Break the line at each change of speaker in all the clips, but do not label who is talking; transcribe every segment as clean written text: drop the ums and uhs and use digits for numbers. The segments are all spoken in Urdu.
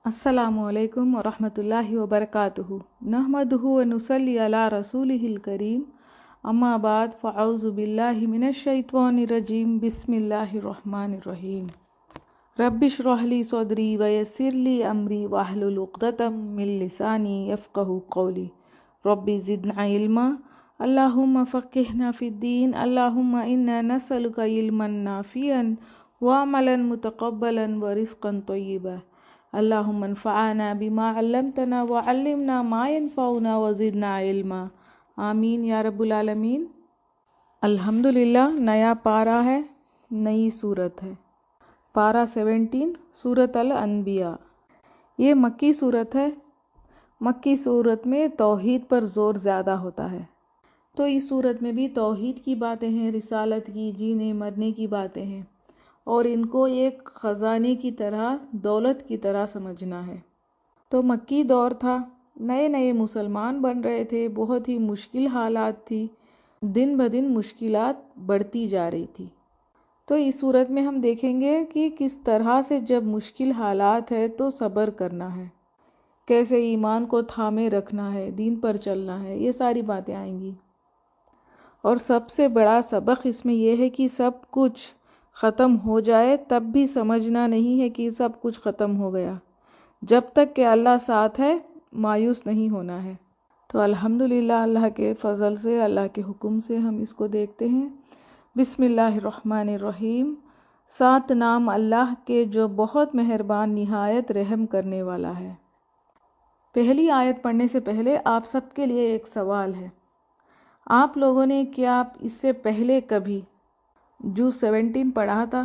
السلام علیکم ورحمۃ اللہ وبرکاتہ نحمدہ ونصلی علی رسولہ الکریم اما بعد فاعوذ باللہ من الشیطان الرجیم بسم اللہ الرحمن الرحیم رب اشرح لی صدری ویسر لی امری واحلل عقدۃ من لسانی یفقہوا قولی رب زدنا علما اللہم فقہنا فی الدین اللہم انا نسألک علما نافعا وعملا متقبلا ورزقا طیبا اللہم انفعنا بما علمتنا وعلمنا ما ينفعنا وزدنا علما آمین یا رب العالمین۔ الحمدللہ نیا پارہ ہے، نئی صورت ہے، پارہ 17 سورۃ الانبیاء۔ یہ مکی صورت ہے۔ مکی صورت میں توحید پر زور زیادہ ہوتا ہے، تو اس صورت میں بھی توحید کی باتیں ہیں، رسالت کی، جینے مرنے کی باتیں ہیں، اور ان کو ایک خزانے کی طرح، دولت کی طرح سمجھنا ہے۔ تو مکی دور تھا، نئے نئے مسلمان بن رہے تھے، بہت ہی مشکل حالات تھی، دن بدن مشکلات بڑھتی جا رہی تھی۔ تو اس صورت میں ہم دیکھیں گے کہ کس طرح سے جب مشکل حالات ہے تو صبر کرنا ہے، کیسے ایمان کو تھامے رکھنا ہے، دین پر چلنا ہے، یہ ساری باتیں آئیں گی۔ اور سب سے بڑا سبق اس میں یہ ہے کہ سب کچھ ختم ہو جائے تب بھی سمجھنا نہیں ہے کہ سب کچھ ختم ہو گیا، جب تک کہ اللہ ساتھ ہے مایوس نہیں ہونا ہے۔ تو الحمدللہ اللہ کے فضل سے، اللہ کے حکم سے ہم اس کو دیکھتے ہیں۔ بسم اللہ الرحمن الرحیم۔ 7 نام اللہ کے جو بہت مہربان، نہایت رحم کرنے والا ہے۔ پہلی آیت پڑھنے سے پہلے آپ سب کے لیے ایک سوال ہے۔ آپ لوگوں نے کیا اس سے پہلے کبھی جو 17 پڑھا تھا،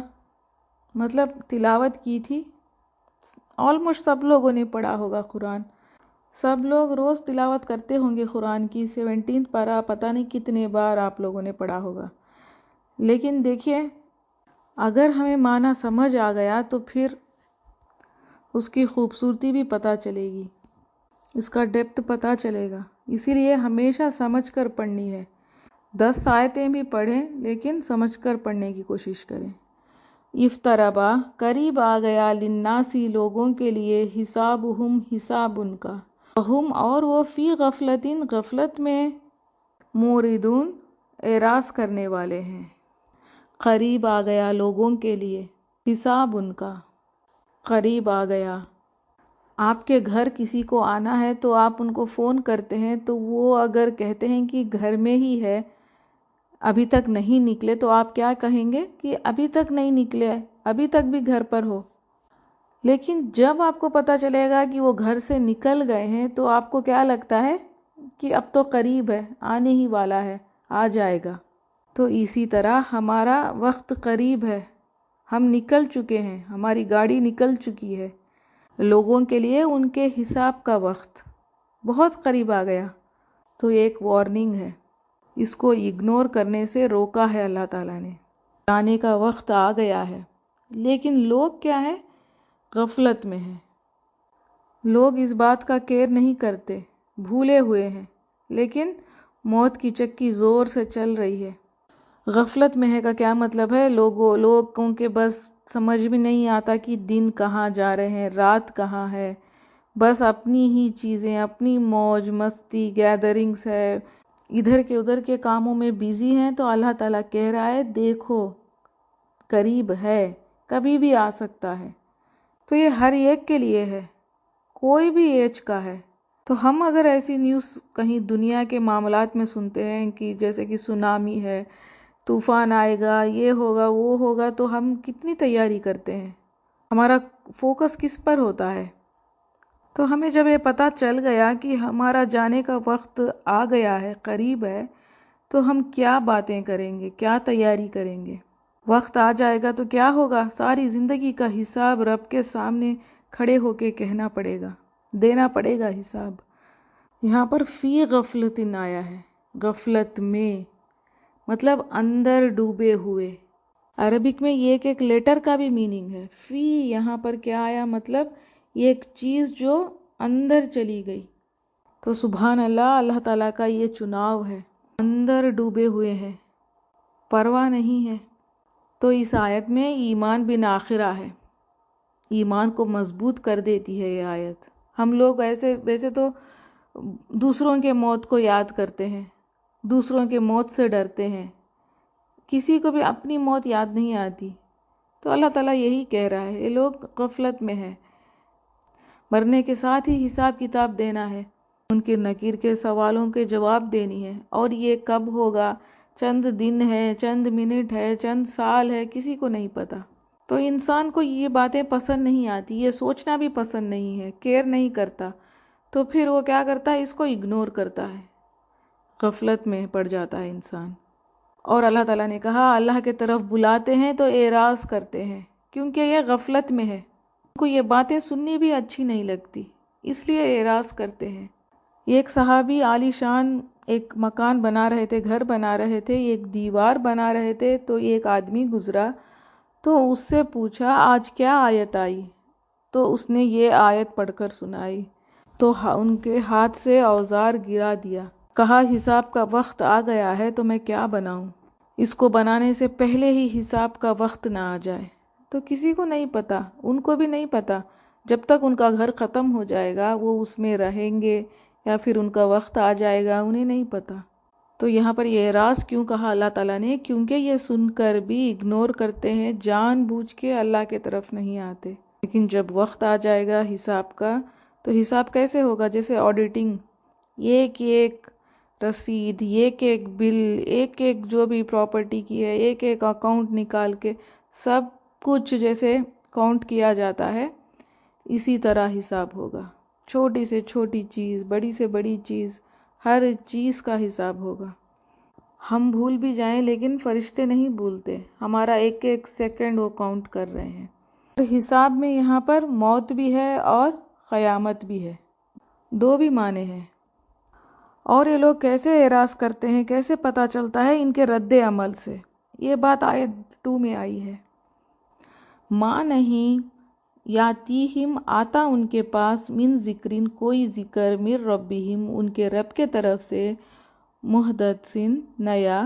مطلب تلاوت کی تھی؟ آلموسٹ سب لوگوں نے پڑھا ہوگا قرآن، سب لوگ روز تلاوت کرتے ہوں گے قرآن کی۔ 17 پارہ پتہ نہیں کتنے بار آپ لوگوں نے پڑھا ہوگا۔ لیکن دیکھیے، اگر ہمیں معنی سمجھ آ گیا تو پھر اس کی خوبصورتی بھی پتہ چلے گی، اس کا ڈیپتھ پتہ چلے گا۔ اسی لیے ہمیشہ سمجھ کر پڑھنی ہے۔ 10 آیتیں بھی پڑھیں لیکن سمجھ کر پڑھنے کی کوشش کریں۔ افتربا، قریب آ گیا، للناسی لوگوں کے لیے، حسابہم حساب ان کا، ہم اور وہ، فی غفلتن غفلت میں، موردون اعراض کرنے والے ہیں۔ قریب آ گیا لوگوں کے لیے، حساب ان کا، قریب آ گیا۔ آپ کے گھر کسی کو آنا ہے تو آپ ان کو فون کرتے ہیں، تو وہ اگر کہتے ہیں کہ گھر میں ہی ہے، ابھی تک نہیں نکلے، تو آپ کیا کہیں گے کہ ابھی تک نہیں نکلے، ابھی تک بھی گھر پر ہو۔ لیکن جب آپ کو پتہ چلے گا کہ وہ گھر سے نکل گئے ہیں تو آپ کو کیا لگتا ہے کہ اب تو قریب ہے، آنے ہی والا ہے، آ جائے گا۔ تو اسی طرح ہمارا وقت قریب ہے، ہم نکل چکے ہیں، ہماری گاڑی نکل چکی ہے۔ لوگوں کے لیے ان کے حساب کا وقت بہت قریب آ گیا۔ تو ایک وارننگ ہے، اس کو اگنور کرنے سے روکا ہے اللہ تعالیٰ نے۔ آنے کا وقت آ گیا ہے، لیکن لوگ کیا ہے؟ غفلت میں ہیں۔ لوگ اس بات کا کیئر نہیں کرتے، بھولے ہوئے ہیں، لیکن موت کی چکی زور سے چل رہی ہے۔ غفلت میں ہے کا کیا مطلب ہے؟ لوگوں کے بس سمجھ بھی نہیں آتا کہ دن کہاں جا رہے ہیں، رات کہاں ہے، بس اپنی ہی چیزیں، اپنی موج مستی، گیدرنگز ہے، ادھر کے ادھر کے کاموں میں بیزی ہیں۔ تو اللہ تعالیٰ کہہ رہا ہے دیکھو قریب ہے، کبھی بھی آ سکتا ہے۔ تو یہ ہر ایک کے لیے ہے، کوئی بھی ایج کا ہے۔ تو ہم اگر ایسی نیوز کہیں دنیا کے معاملات میں سنتے ہیں کہ جیسے کہ سونامی ہے، طوفان آئے گا، یہ ہوگا وہ ہوگا، تو ہم کتنی تیاری کرتے ہیں، ہمارا فوکس کس پر ہوتا ہے؟ تو ہمیں جب یہ پتہ چل گیا کہ ہمارا جانے کا وقت آ گیا ہے، قریب ہے، تو ہم کیا باتیں کریں گے، کیا تیاری کریں گے؟ وقت آ جائے گا تو کیا ہوگا؟ ساری زندگی کا حساب رب کے سامنے کھڑے ہو کے کہنا پڑے گا، دینا پڑے گا حساب۔ یہاں پر فی غفلتن آیا ہے، غفلت میں مطلب اندر ڈوبے ہوئے۔ عربک میں یہ ایک لیٹر کا بھی میننگ ہے۔ فی یہاں پر کیا آیا؟ مطلب ایک چیز جو اندر چلی گئی۔ تو سبحان اللہ، اللہ تعالیٰ کا یہ چناؤ ہے، اندر ڈوبے ہوئے ہیں، پرواہ نہیں ہے۔ تو اس آیت میں ایمان بالآخرہ ہے، ایمان کو مضبوط کر دیتی ہے یہ آیت۔ ہم لوگ ویسے تو دوسروں کے موت کو یاد کرتے ہیں، دوسروں کے موت سے ڈرتے ہیں، کسی کو بھی اپنی موت یاد نہیں آتی۔ تو اللہ تعالیٰ یہی کہہ رہا ہے، یہ لوگ غفلت میں ہیں، مرنے کے ساتھ ہی حساب کتاب دینا ہے، منکر نکیر کے سوالوں کے جواب دینی ہے، اور یہ کب ہوگا، چند دن ہے، چند منٹ ہے، چند سال ہے، کسی کو نہیں پتہ۔ تو انسان کو یہ باتیں پسند نہیں آتی، یہ سوچنا بھی پسند نہیں ہے، کیئر نہیں کرتا، تو پھر وہ کیا کرتا ہے، اس کو اگنور کرتا ہے، غفلت میں پڑ جاتا ہے انسان۔ اور اللہ تعالیٰ نے کہا اللہ کے طرف بلاتے ہیں تو اعراض کرتے ہیں، کیونکہ یہ غفلت میں ہے، ان کو یہ باتیں سننی بھی اچھی نہیں لگتی، اس لیے اعراض کرتے ہیں۔ ایک صحابی عالی شان ایک مکان بنا رہے تھے، گھر بنا رہے تھے، ایک دیوار بنا رہے تھے، تو ایک آدمی گزرا تو اس سے پوچھا آج کیا آیت آئی، تو اس نے یہ آیت پڑھ کر سنائی، تو ان کے ہاتھ سے اوزار گرا دیا، کہا حساب کا وقت آ گیا ہے تو میں کیا بناؤں، اس کو بنانے سے پہلے ہی حساب کا وقت نہ آ جائے۔ تو کسی کو نہیں پتا، ان کو بھی نہیں پتا، جب تک ان کا گھر ختم ہو جائے گا وہ اس میں رہیں گے یا پھر ان کا وقت آ جائے گا، انہیں نہیں پتا۔ تو یہاں پر یہ اعراض کیوں کہا اللہ تعالیٰ نے، کیونکہ یہ سن کر بھی اگنور کرتے ہیں، جان بوجھ کے اللہ کے طرف نہیں آتے، لیکن جب وقت آ جائے گا حساب کا، تو حساب کیسے ہوگا، جیسے آڈیٹنگ، ایک ایک رسید، ایک ایک بل، ایک ایک جو بھی پراپرٹی کی ہے، ایک ایک اکاؤنٹ نکال کے سب کچھ جیسے کاؤنٹ کیا جاتا ہے، اسی طرح حساب ہوگا، چھوٹی سے چھوٹی چیز، بڑی سے بڑی چیز، ہر چیز کا حساب ہوگا۔ ہم بھول بھی جائیں لیکن فرشتے نہیں بھولتے، ہمارا ایک ایک سیکنڈ وہ کاؤنٹ کر رہے ہیں۔ حساب میں یہاں پر موت بھی ہے اور قیامت بھی ہے، دو بھی معنی ہیں۔ اور یہ لوگ کیسے اعراض کرتے ہیں، کیسے پتہ چلتا ہے، ان کے رد عمل سے۔ یہ بات آیت 2 میں آئی ہے، ماں نہیں یاتیہم، آتا ان کے پاس، من ذکرین، کوئی ذکر، من ربہم، ان کے رب کے طرف سے، محدثن، نیا،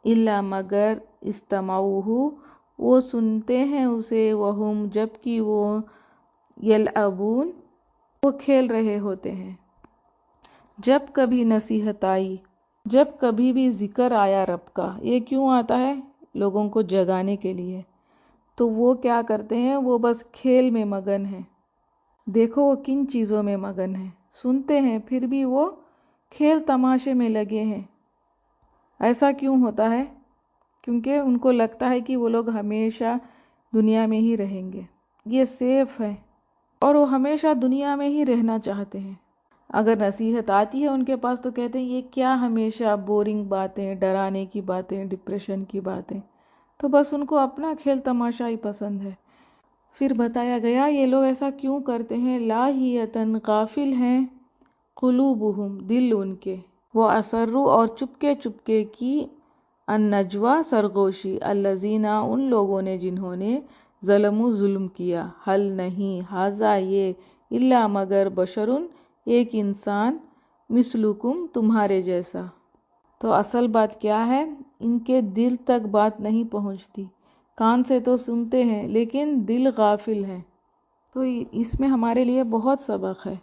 الا مگر، استمعوہ، وہ سنتے ہیں اسے، وہم، جبکہ وہ، یلعبون، وہ کھیل رہے ہوتے ہیں۔ جب کبھی نصیحت آئی، جب کبھی بھی ذکر آیا رب کا، یہ کیوں آتا ہے، لوگوں کو جگانے کے لیے، تو وہ کیا کرتے ہیں، وہ بس کھیل میں مگن ہیں۔ دیکھو وہ کن چیزوں میں مگن ہیں، سنتے ہیں پھر بھی وہ کھیل تماشے میں لگے ہیں۔ ایسا کیوں ہوتا ہے، کیونکہ ان کو لگتا ہے کہ وہ لوگ ہمیشہ دنیا میں ہی رہیں گے، یہ سیف ہے، اور وہ ہمیشہ دنیا میں ہی رہنا چاہتے ہیں۔ اگر نصیحت آتی ہے ان کے پاس تو کہتے ہیں یہ کیا ہمیشہ بورنگ باتیں، ڈرانے کی باتیں، ڈپریشن کی باتیں، تو بس ان کو اپنا کھیل تماشا ہی پسند ہے۔ پھر بتایا گیا یہ لوگ ایسا کیوں کرتے ہیں، لاہیتاً، غافل ہیں، قلوبہم، دل ان کے، وہ اسروا، اور چپکے چپکے کی، النجویٰ، سرگوشی، الذین، ان لوگوں نے جنہوں نے، ظلموا، ظلم کیا، حل نہیں، ھذا یہ، الا مگر، بشرٌ، ایک انسان، مثلکم، تمہارے جیسا۔ تو اصل بات کیا ہے، ان کے دل تک بات نہیں پہنچتی، کان سے تو سنتے ہیں لیکن دل غافل ہے۔ تو اس میں ہمارے لیے بہت سبق ہے،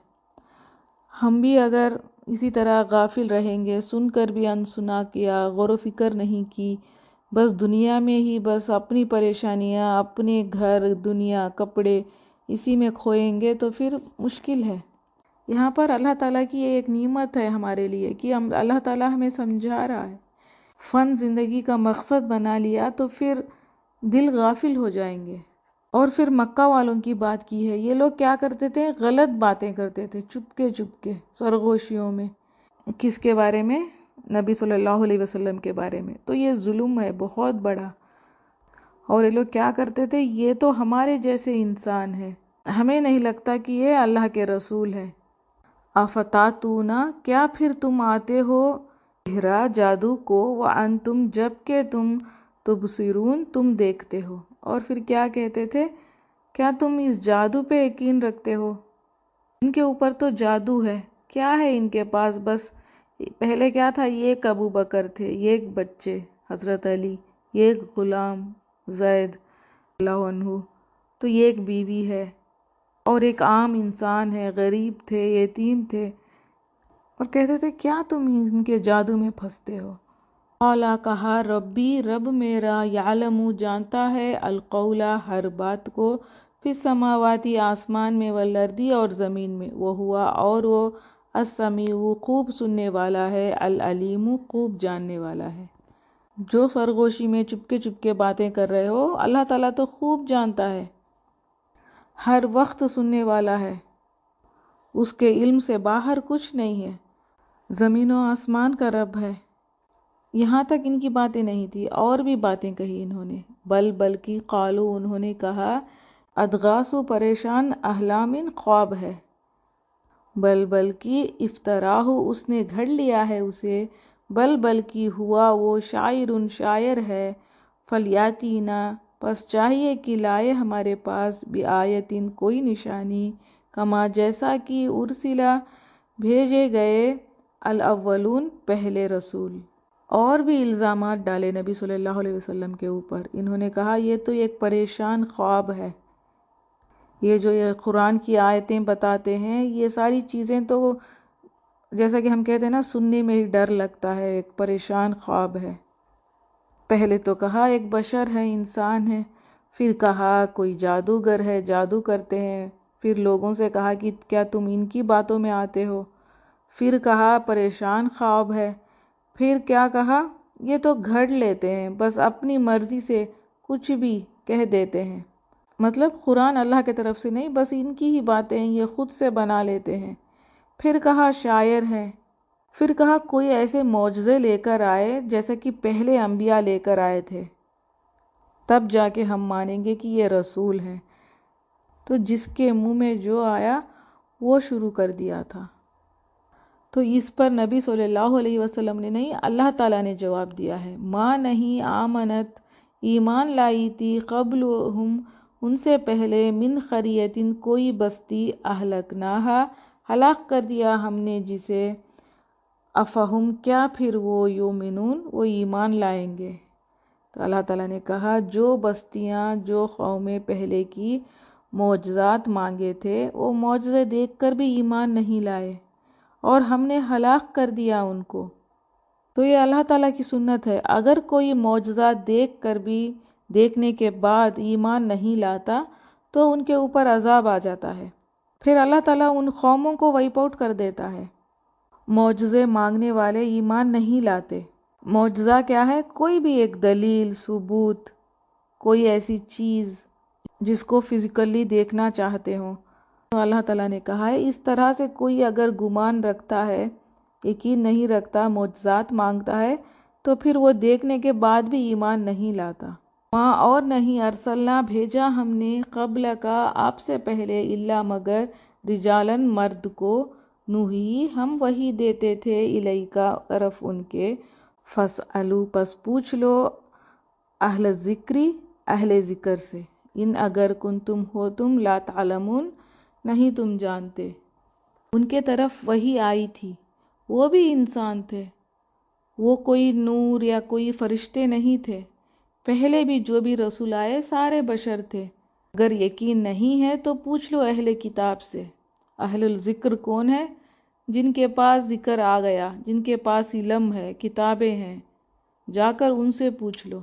ہم بھی اگر اسی طرح غافل رہیں گے، سن کر بھی انسنا کیا، غور و فکر نہیں کی، بس دنیا میں ہی بس اپنی پریشانیاں، اپنے گھر، دنیا، کپڑے، اسی میں کھوئیں گے تو پھر مشکل ہے۔ یہاں پر اللہ تعالیٰ کی ایک نعمت ہے ہمارے لیے کہ اللہ تعالیٰ ہمیں سمجھا رہا ہے، فن زندگی کا مقصد بنا لیا تو پھر دل غافل ہو جائیں گے۔ اور پھر مکہ والوں کی بات کی ہے، یہ لوگ کیا کرتے تھے، غلط باتیں کرتے تھے، چپکے چپکے، سرگوشیوں میں، کس کے بارے میں، نبی صلی اللہ علیہ وسلم کے بارے میں۔ تو یہ ظلم ہے بہت بڑا۔ اور یہ لوگ کیا کرتے تھے، یہ تو ہمارے جیسے انسان ہے، ہمیں نہیں لگتا کہ یہ اللہ کے رسول ہے۔ افتاتون، کیا پھر تم آتے ہو، سحرا، جادو کو، وانتم، جب کہ تم، تبصرون، تم دیکھتے ہو۔ اور پھر کیا کہتے تھے، کیا تم اس جادو پہ یقین رکھتے ہو، ان کے اوپر تو جادو ہے، کیا ہے ان کے پاس، بس پہلے کیا تھا، یہ ایک ابو بکر تھے، یہ ایک بچے حضرت علی، یہ ایک غلام زید اللہ عنہ، تو یہ ایک بیوی ہے اور ایک عام انسان ہے، غریب تھے، یتیم تھے، اور کہتے تھے کیا تم ان کے جادو میں پھنستے ہو؟ قالا کہا، ربی رب میرا، یعلم جانتا ہے، القولا ہر بات کو، فی السماواتی آسمان میں، والارضی اور زمین میں، وہ اور وہ، السمیع خوب سننے والا ہے، العلیم خوب جاننے والا ہے۔ جو سرگوشی میں چپکے چپکے باتیں کر رہے ہو، اللہ تعالیٰ تو خوب جانتا ہے، ہر وقت سننے والا ہے، اس کے علم سے باہر کچھ نہیں ہے، زمین و آسمان کا رب ہے۔ یہاں تک ان کی باتیں نہیں تھی، اور بھی باتیں کہی انہوں نے، بلکہ قالو انہوں نے کہا، ادغاسو پریشان، احلام خواب ہے، بلکہ افطراہ اس نے گھڑ لیا ہے اسے، بلکہ ہوا وہ شاعر شاعر ہے، فلیاتینا پس چاہیے کہ لائے ہمارے پاس، بآیتن کوئی نشانی، کما جیسا کہ ارسلا بھیجے گئے، الاولون پہلے رسول۔ اور بھی الزامات ڈالے نبی صلی اللہ علیہ وسلم کے اوپر۔ انہوں نے کہا یہ تو ایک پریشان خواب ہے، یہ جو یہ قرآن کی آیتیں بتاتے ہیں، یہ ساری چیزیں تو جیسا کہ ہم کہتے ہیں نا، سننے میں ہی ڈر لگتا ہے، ایک پریشان خواب ہے۔ پہلے تو کہا ایک بشر ہے، انسان ہے، پھر کہا کوئی جادوگر ہے، جادو کرتے ہیں، پھر لوگوں سے کہا کہ کیا تم ان کی باتوں میں آتے ہو، پھر کہا پریشان خواب ہے، پھر کیا کہا یہ تو گھڑ لیتے ہیں، بس اپنی مرضی سے کچھ بھی کہہ دیتے ہیں، مطلب قرآن اللہ کی طرف سے نہیں، بس ان کی ہی باتیں یہ خود سے بنا لیتے ہیں۔ پھر کہا شاعر ہے، پھر کہا کوئی ایسے معجزے لے کر آئے جیسا کہ پہلے انبیاء لے کر آئے تھے، تب جا کے ہم مانیں گے کہ یہ رسول ہیں۔ تو جس کے منہ میں جو آیا وہ شروع کر دیا تھا۔ تو اس پر نبی صلی اللہ علیہ وسلم نے نہیں، اللہ تعالیٰ نے جواب دیا ہے، ماں نہیں آمنت ایمان لائی تھی، قبلہم ان سے پہلے، من قریۃ کوئی بستی، اہلکناہا ہلاک کر دیا ہم نے جسے، افہم کیا پھر وہ، یومنون وہ ایمان لائیں گے۔ تو اللہ تعالیٰ نے کہا جو بستیاں، جو قومیں پہلے کی معجزات مانگے تھے، وہ معجزے دیکھ کر بھی ایمان نہیں لائے، اور ہم نے ہلاک کر دیا ان کو۔ تو یہ اللہ تعالیٰ کی سنت ہے، اگر کوئی معجزات دیکھ کر بھی، دیکھنے کے بعد ایمان نہیں لاتا تو ان کے اوپر عذاب آ جاتا ہے، پھر اللہ تعالیٰ ان قوموں کو وائپ آؤٹ کر دیتا ہے۔ معجزے مانگنے والے ایمان نہیں لاتے۔ معجزہ کیا ہے؟ کوئی بھی ایک دلیل، ثبوت، کوئی ایسی چیز جس کو فزیکلی دیکھنا چاہتے ہوں۔ تو اللہ تعالیٰ نے کہا ہے اس طرح سے کوئی اگر گمان رکھتا ہے، یقین نہیں رکھتا، معجزات مانگتا ہے، تو پھر وہ دیکھنے کے بعد بھی ایمان نہیں لاتا۔ ماں اور نہیں، ارسلنا بھیجا ہم نے، قبل کا آپ سے پہلے، الا مگر، رجالن مرد کو، نوحی ہم وحی دیتے تھے، الیکا طرف ان کے، فاسألو پس پوچھ لو، اہل ذکری اہل ذکر سے، ان اگر کنتم ہو تم، لا تعلمون نہیں تم جانتے۔ ان کے طرف وحی آئی تھی، وہ بھی انسان تھے، وہ کوئی نور یا کوئی فرشتے نہیں تھے، پہلے بھی جو بھی رسول آئے سارے بشر تھے۔ اگر یقین نہیں ہے تو پوچھ لو اہل کتاب سے۔ اہل الذکر کون ہے؟ جن کے پاس ذکر آ گیا، جن کے پاس علم ہے، کتابیں ہیں، جا کر ان سے پوچھ لو۔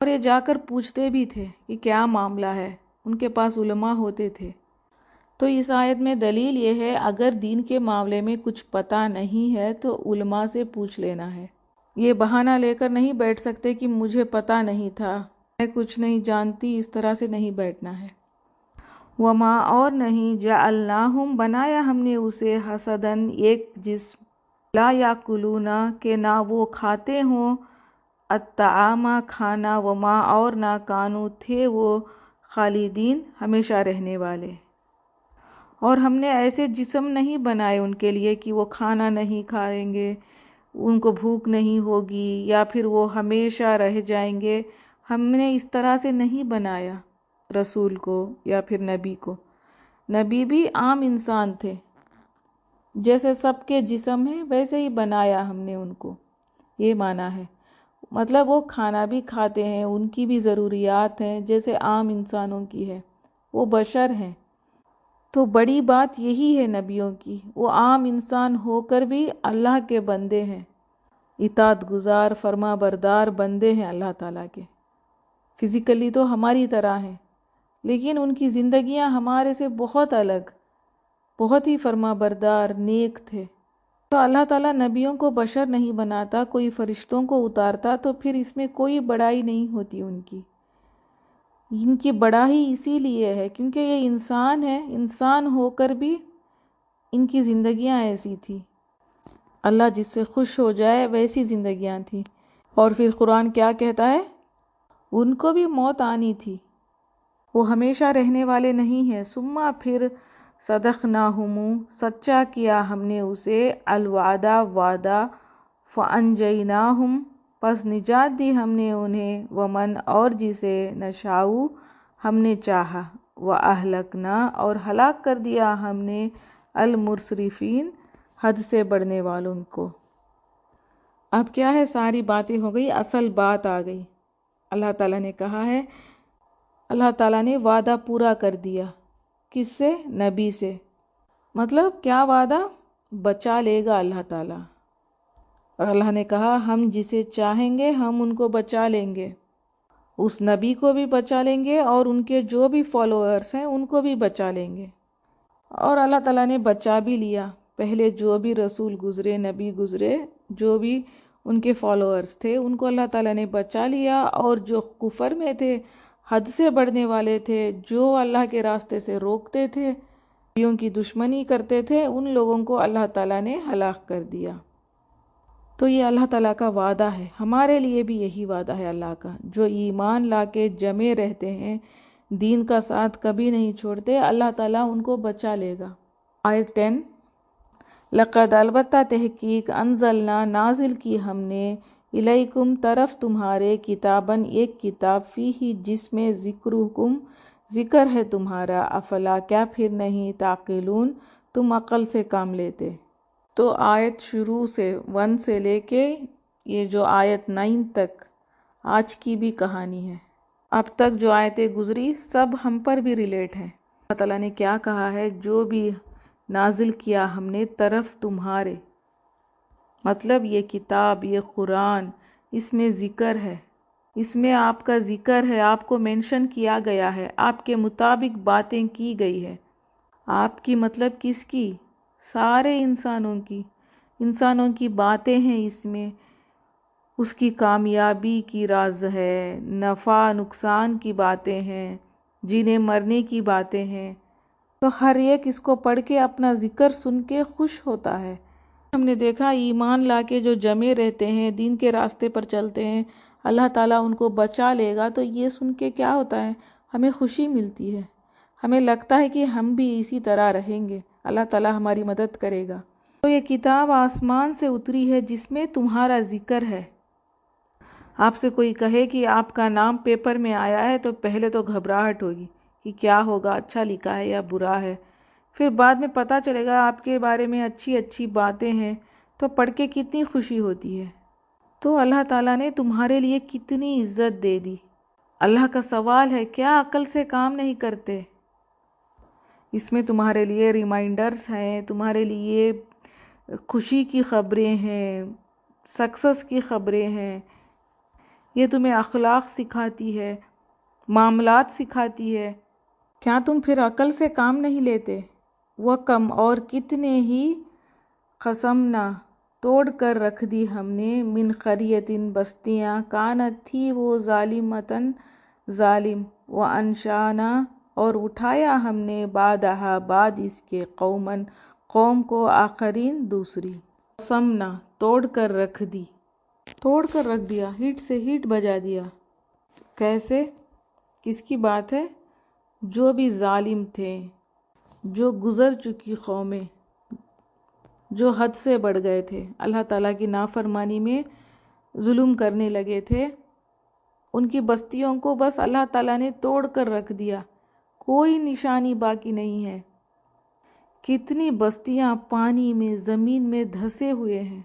اور یہ جا کر پوچھتے بھی تھے کہ کیا معاملہ ہے، ان کے پاس علماء ہوتے تھے۔ تو اس آیت میں دلیل یہ ہے، اگر دین کے معاملے میں کچھ پتہ نہیں ہے تو علماء سے پوچھ لینا ہے۔ یہ بہانہ لے کر نہیں بیٹھ سکتے کہ مجھے پتہ نہیں تھا، میں کچھ نہیں جانتی، اس طرح سے نہیں بیٹھنا ہے۔ وما اور نہیں، جعلناہم بنایا ہم نے اسے، حسدن ایک جسم، لا یاکلون کہ نہ وہ کھاتے ہوں، الطعام کھانا، وما اور نہ کانو تھے وہ، خالدین ہمیشہ رہنے والے۔ اور ہم نے ایسے جسم نہیں بنائے ان کے لیے کہ وہ کھانا نہیں کھائیں گے، ان کو بھوک نہیں ہوگی، یا پھر وہ ہمیشہ رہ جائیں گے۔ ہم نے اس طرح سے نہیں بنایا رسول کو یا پھر نبی کو۔ نبی بھی عام انسان تھے، جیسے سب کے جسم ہیں ویسے ہی بنایا ہم نے ان کو، یہ معنی ہے۔ مطلب وہ کھانا بھی کھاتے ہیں، ان کی بھی ضروریات ہیں جیسے عام انسانوں کی ہے، وہ بشر ہیں۔ تو بڑی بات یہی ہے نبیوں کی، وہ عام انسان ہو کر بھی اللہ کے بندے ہیں، اطاعت گزار فرما بردار بندے ہیں اللہ تعالیٰ کے۔ فزیکلی تو ہماری طرح ہیں، لیکن ان کی زندگیاں ہمارے سے بہت الگ، بہت ہی فرما بردار نیک تھے۔ تو اللہ تعالیٰ نبیوں کو بشر نہیں بناتا، کوئی فرشتوں کو اتارتا تو پھر اس میں کوئی بڑائی نہیں ہوتی ان کی بڑائی اسی لیے ہے کیونکہ یہ انسان ہے، انسان ہو کر بھی ان کی زندگیاں ایسی تھی، اللہ جس سے خوش ہو جائے ویسی زندگیاں تھیں۔ اور پھر قرآن کیا کہتا ہے؟ ان کو بھی موت آنی تھی، وہ ہمیشہ رہنے والے نہیں ہیں۔ ثم پھر صدقناہم، سچا کیا ہم نے اسے، الوعدہ وعدہ، فانجیناہم، پس نجات دی ہم نے انہیں، ومن اور جسے نشاؤ ہم نے چاہا، واہلکنا اور ہلاک کر دیا ہم نے، المسرفین حد سے بڑھنے والوں کو۔ اب کیا ہے، ساری باتیں ہو گئی، اصل بات آ گئی۔ اللہ تعالیٰ نے کہا ہے، اللہ تعالیٰ نے وعدہ پورا کر دیا، کس سے؟ نبی سے۔ مطلب کیا وعدہ؟ بچا لے گا اللہ تعالیٰ۔ اور اللہ نے کہا ہم جسے چاہیں گے ہم ان کو بچا لیں گے، اس نبی کو بھی بچا لیں گے اور ان کے جو بھی فالوورز ہیں ان کو بھی بچا لیں گے۔ اور اللہ تعالیٰ نے بچا بھی لیا، پہلے جو بھی رسول گزرے، نبی گزرے، جو بھی ان کے فالوورز تھے ان کو اللہ تعالیٰ نے بچا لیا، اور جو کفر میں تھے، حد سے بڑھنے والے تھے، جو اللہ کے راستے سے روکتے تھے، نبیوں کی دشمنی کرتے تھے، ان لوگوں کو اللہ تعالیٰ نے ہلاک کر دیا۔ تو یہ اللہ تعالیٰ کا وعدہ ہے، ہمارے لیے بھی یہی وعدہ ہے اللہ کا، جو ایمان لا کے جمے رہتے ہیں، دین کا ساتھ کبھی نہیں چھوڑتے، اللہ تعالیٰ ان کو بچا لے گا۔ آیت 10، لقد البتہ تحقیق انزلنا نازل کی ہم نے، الیکم طرف تمہارے، کتاباً ایک کتاب، فیہ جس میں ذکرکم ذکر ہے تمہارا، افلا کیا پھر نہیں، تعقلون تم عقل سے کام لیتے۔ تو آیت شروع سے 1 سے لے کے یہ جو آیت 9 تک آج کی بھی کہانی ہے، اب تک جو آیتیں گزری سب ہم پر بھی ریلیٹ ہیں۔ اللہ تعالیٰ نے کیا کہا ہے، جو بھی نازل کیا ہم نے طرف تمہارے، مطلب یہ کتاب، یہ قرآن، اس میں ذکر ہے، اس میں آپ کا ذکر ہے، آپ کو مینشن کیا گیا ہے، آپ کے مطابق باتیں کی گئی ہے۔ آپ کی مطلب کس کی؟ سارے انسانوں کی باتیں ہیں اس میں، اس کی کامیابی کی راز ہے، نفع نقصان کی باتیں ہیں، جینے مرنے کی باتیں ہیں۔ تو ہر ایک اس کو پڑھ کے اپنا ذکر سن کے خوش ہوتا ہے۔ ہم نے دیکھا ایمان لا کے جو جمے رہتے ہیں، دین کے راستے پر چلتے ہیں، اللہ تعالیٰ ان کو بچا لے گا، تو یہ سن کے کیا ہوتا ہے، ہمیں خوشی ملتی ہے، ہمیں لگتا ہے کہ ہم بھی اسی طرح رہیں گے، اللہ تعالیٰ ہماری مدد کرے گا۔ تو یہ کتاب آسمان سے اتری ہے جس میں تمہارا ذکر ہے۔ آپ سے کوئی کہے کہ آپ کا نام پیپر میں آیا ہے تو پہلے تو گھبراہٹ ہوگی کہ کیا ہوگا، اچھا لکھا ہے یا برا ہے، پھر بعد میں پتہ چلے گا آپ کے بارے میں اچھی اچھی باتیں ہیں تو پڑھ کے کتنی خوشی ہوتی ہے۔ تو اللہ تعالیٰ نے تمہارے لیے کتنی عزت دے دی۔ اللہ کا سوال ہے، کیا عقل سے کام نہیں کرتے؟ اس میں تمہارے لیے ریمائنڈرز ہیں، تمہارے لیے خوشی کی خبریں ہیں، سکسس کی خبریں ہیں، یہ تمہیں اخلاق سکھاتی ہے، معاملات سکھاتی ہے۔ کیا تم پھر عقل سے کام نہیں لیتے؟ وَكَمْ اور کتنے ہی، قسمنا توڑ کر رکھ دی ہم نے، من قریۃ بستیاں، کانت تھی وہ ظالمتاً ظالم، وانشانا اور اٹھایا ہم نے، بعدہا بعد اس کے، قوماً قوم کو، آخرین دوسری۔ قسمنا توڑ کر رکھ دی، توڑ کر رکھ دیا، ہیٹ سے ہیٹ بجا دیا۔ کیسے؟ کس کی بات ہے؟ جو بھی ظالم تھے، جو گزر چکی قومیں، جو حد سے بڑھ گئے تھے، اللہ تعالیٰ کی نافرمانی میں ظلم کرنے لگے تھے، ان کی بستیوں کو بس اللہ تعالیٰ نے توڑ کر رکھ دیا، کوئی نشانی باقی نہیں ہے۔ کتنی بستیاں پانی میں، زمین میں دھسے ہوئے ہیں۔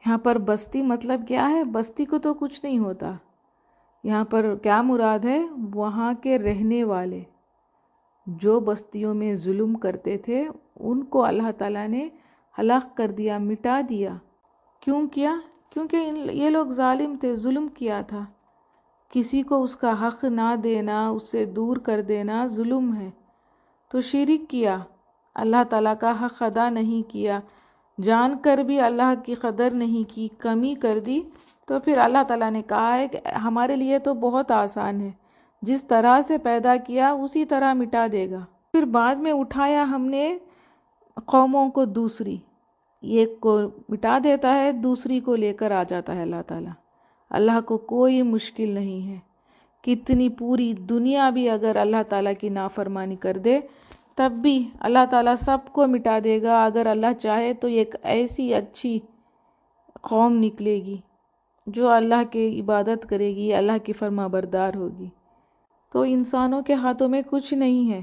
یہاں پر بستی مطلب کیا ہے؟ بستی کو تو کچھ نہیں ہوتا، یہاں پر کیا مراد ہے؟ وہاں کے رہنے والے، جو بستیوں میں ظلم کرتے تھے ان کو اللہ تعالیٰ نے ہلاک کر دیا، مٹا دیا۔ کیوں کیا؟ کیونکہ یہ لوگ ظالم تھے، ظلم کیا تھا۔ کسی کو اس کا حق نہ دینا، اس سے دور کر دینا ظلم ہے۔ تو شرک کیا، اللہ تعالیٰ کا حق ادا نہیں کیا، جان کر بھی اللہ کی قدر نہیں کی، کمی کر دی، تو پھر اللہ تعالیٰ نے کہا ہے کہ ہمارے لیے تو بہت آسان ہے، جس طرح سے پیدا کیا اسی طرح مٹا دے گا۔ پھر بعد میں اٹھایا ہم نے قوموں کو دوسری، ایک کو مٹا دیتا ہے، دوسری کو لے کر آ جاتا ہے اللہ تعالیٰ۔ اللہ کو کوئی مشکل نہیں ہے، کتنی پوری دنیا بھی اگر اللہ تعالیٰ کی نافرمانی کر دے تب بھی اللہ تعالیٰ سب کو مٹا دے گا۔ اگر اللہ چاہے تو ایک ایسی اچھی قوم نکلے گی جو اللہ کی عبادت کرے گی، اللہ کی فرما بردار ہوگی۔ تو انسانوں کے ہاتھوں میں کچھ نہیں ہے۔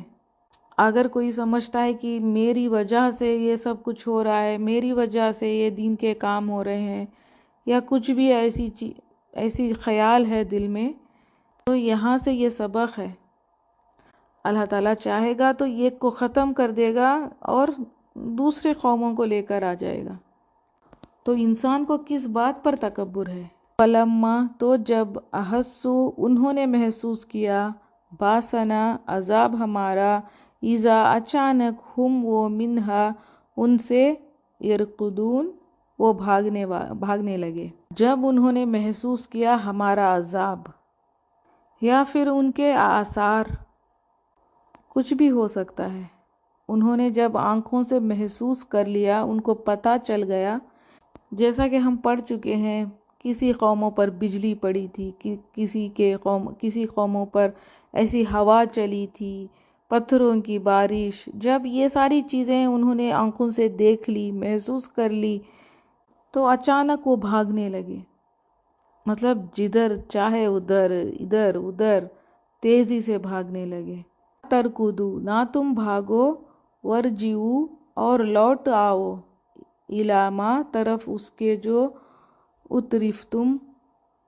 اگر کوئی سمجھتا ہے کہ میری وجہ سے یہ سب کچھ ہو رہا ہے، میری وجہ سے یہ دین کے کام ہو رہے ہیں، یا کچھ بھی ایسی خیال ہے دل میں، تو یہاں سے یہ سبق ہے۔ اللہ تعالیٰ چاہے گا تو ایک کو ختم کر دے گا اور دوسرے قوموں کو لے کر آ جائے گا۔ تو انسان کو کس بات پر تکبر ہے؟ فلما، تو جب احسو، انہوں نے محسوس کیا، باسنا، عذاب ہمارا، اذا، اچانک، ہم وہ، منہا، ان سے، یرقدون، وہ بھاگنے لگے۔ جب انہوں نے محسوس کیا ہمارا عذاب، یا پھر ان کے آثار، کچھ بھی ہو سکتا ہے، انہوں نے جب آنکھوں سے محسوس کر لیا، ان کو پتہ چل گیا، جیسا کہ ہم پڑھ چکے ہیں، کسی قوموں پر بجلی پڑی تھی، کسی قوموں پر ایسی ہوا چلی تھی، پتھروں کی بارش۔ جب یہ ساری چیزیں انہوں نے آنکھوں سے دیکھ لی، محسوس کر لی، تو اچانک وہ بھاگنے لگے۔ مطلب جدھر چاہے ادھر ادھر تیزی سے بھاگنے لگے۔ ترکدو، نہ تم بھاگو، ورجعو، اور لوٹ آؤ، الاما، طرف اس کے جو اترفتم،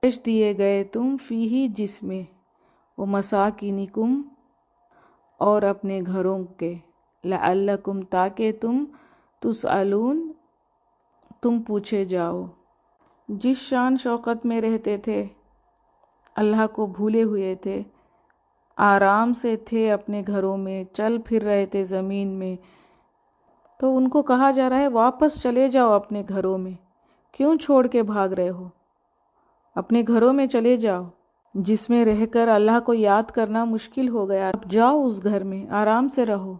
بیچ دیے گئے تم، فیہ، جس میں، ومساکنکم، اور اپنے گھروں کے، لعلکم، تاکہ تم، تسألون، تم پوچھے جاؤ۔ جس شان شوقت میں رہتے تھے، اللہ کو بھولے ہوئے تھے، آرام سے تھے اپنے گھروں میں، چل پھر رہے تھے زمین میں، تو ان کو کہا جا رہا ہے واپس چلے جاؤ اپنے گھروں میں، کیوں چھوڑ کے بھاگ رہے ہو؟ اپنے گھروں میں چلے جاؤ، جس میں رہ کر اللہ کو یاد کرنا مشکل ہو گیا، اب جاؤ اس گھر میں، آرام سے رہو۔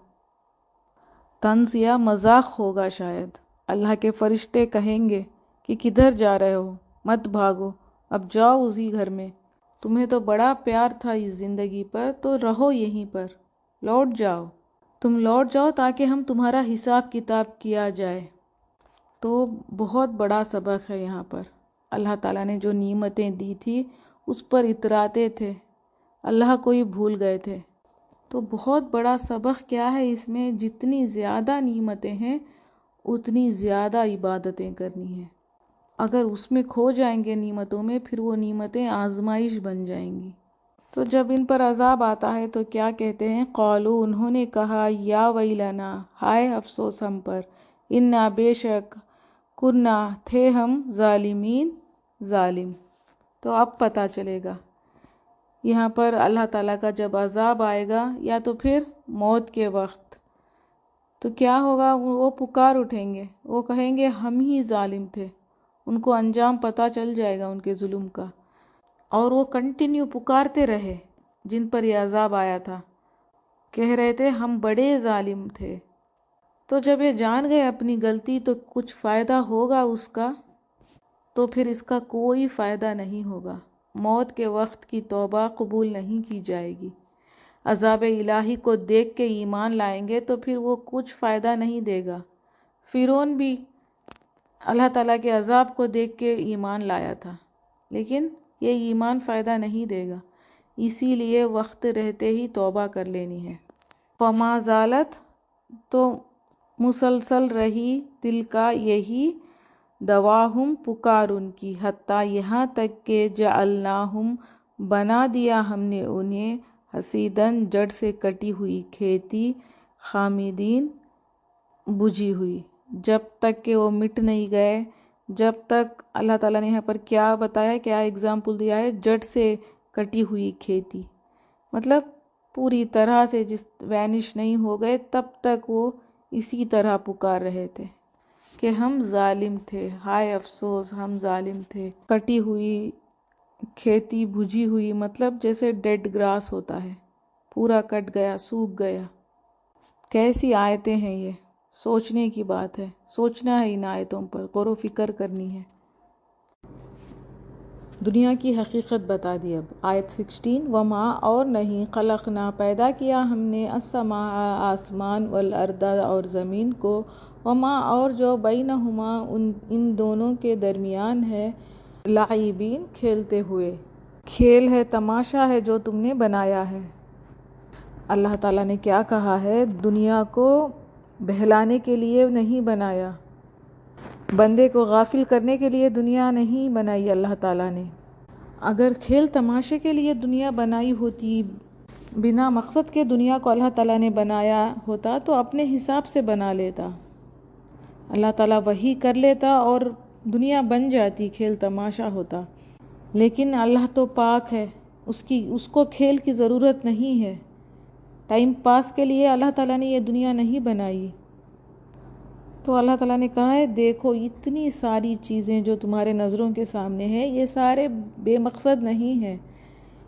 طنز یا مذاق ہوگا شاید، اللہ کے فرشتے کہیں گے کہ کدھر جا رہے ہو، مت بھاگو، اب جاؤ اسی گھر میں، تمہیں تو بڑا پیار تھا اس زندگی پر، تو رہو یہیں پر، لوٹ جاؤ، تم لوٹ جاؤ تاکہ ہم تمہارا حساب کتاب کیا جائے۔ تو بہت بڑا سبق ہے یہاں پر، اللہ تعالیٰ نے جو نعمتیں دی تھی اس پر اتراتے تھے، اللہ کو ہی بھول گئے تھے۔ تو بہت بڑا سبق کیا ہے اس میں، جتنی زیادہ نعمتیں ہیں اتنی زیادہ عبادتیں کرنی ہیں۔ اگر اس میں کھو جائیں گے نعمتوں میں، پھر وہ نعمتیں آزمائش بن جائیں گی۔ تو جب ان پر عذاب آتا ہے تو کیا کہتے ہیں؟ قالو، انہوں نے کہا، یا ویلنا، ہائے افسوس ہم پر، انا، بے شک، کنا، تھے ہم، ظالمین، ظالم۔ تو اب پتہ چلے گا یہاں پر اللہ تعالیٰ کا جب عذاب آئے گا یا تو پھر موت کے وقت، تو کیا ہوگا؟ وہ پکار اٹھیں گے، وہ کہیں گے ہم ہی ظالم تھے، ان کو انجام پتہ چل جائے گا ان کے ظلم کا، اور وہ کنٹینیو پکارتے رہے جن پر یہ عذاب آیا تھا، کہہ رہے تھے ہم بڑے ظالم تھے۔ تو جب یہ جان گئے اپنی غلطی تو کچھ فائدہ ہوگا اس کا؟ تو پھر اس کا کوئی فائدہ نہیں ہوگا، موت کے وقت کی توبہ قبول نہیں کی جائے گی۔ عذاب الہی کو دیکھ کے ایمان لائیں گے تو پھر وہ کچھ فائدہ نہیں دے گا۔ فرعون بھی اللہ تعالیٰ کے عذاب کو دیکھ کے ایمان لایا تھا، لیکن یہ ایمان فائدہ نہیں دے گا، اسی لیے وقت رہتے ہی توبہ کر لینی ہے۔ فما زالت، تو مسلسل رہی، دل کا یہی، دعواہم، پکار ان کی، حتیٰ، یہاں تک کہ جعلناہم، بنا دیا ہم نے انہیں، حسیدن جڑ سے کٹی ہوئی کھیتی، خامیدین بجھی ہوئی، جب تک کہ وہ مٹ نہیں گئے، جب تک اللہ تعالیٰ نے یہاں پر کیا بتایا، کیا اگزامپل دیا ہے، جڑ سے کٹی ہوئی کھیتی، مطلب پوری طرح سے جس وینش نہیں ہو گئے تب تک وہ اسی طرح پکار رہے تھے کہ ہم ظالم تھے، ہائے افسوس ہم ظالم تھے۔ کٹی ہوئی کھیتی بجھی ہوئی مطلب جیسے ڈیڈ گراس ہوتا ہے، پورا کٹ گیا، سوکھ گیا۔ کیسی آیتیں ہیں یہ، سوچنے کی بات ہے، سوچنا ہے، ان آیتوں پر غور و فکر کرنی ہے۔ دنیا کی حقیقت بتا دی۔ اب آیت 16، وما اور نہیں، خلقنا پیدا کیا ہم نے، السماء آسمان، والارض اور زمین کو، وما اور جو بینہما ان دونوں کے درمیان ہے، لاعبین کھیلتے ہوئے، کھیل ہے، تماشا ہے جو تم نے بنایا ہے۔ اللہ تعالیٰ نے کیا کہا ہے، دنیا کو بہلانے کے لیے نہیں بنایا، بندے کو غافل کرنے کے لیے دنیا نہیں بنائی اللہ تعالیٰ نے۔ اگر کھیل تماشے کے لیے دنیا بنائی ہوتی، بنا مقصد کے دنیا کو اللہ تعالیٰ نے بنایا ہوتا تو اپنے حساب سے بنا لیتا، اللہ تعالیٰ وحی کر لیتا اور دنیا بن جاتی، کھیل تماشا ہوتا۔ لیکن اللہ تو پاک ہے، اس کو کھیل کی ضرورت نہیں ہے، ٹائم پاس کے لیے اللہ تعالیٰ نے یہ دنیا نہیں بنائی۔ تو اللہ تعالیٰ نے کہا ہے دیکھو اتنی ساری چیزیں جو تمہارے نظروں کے سامنے ہیں، یہ سارے بے مقصد نہیں ہیں،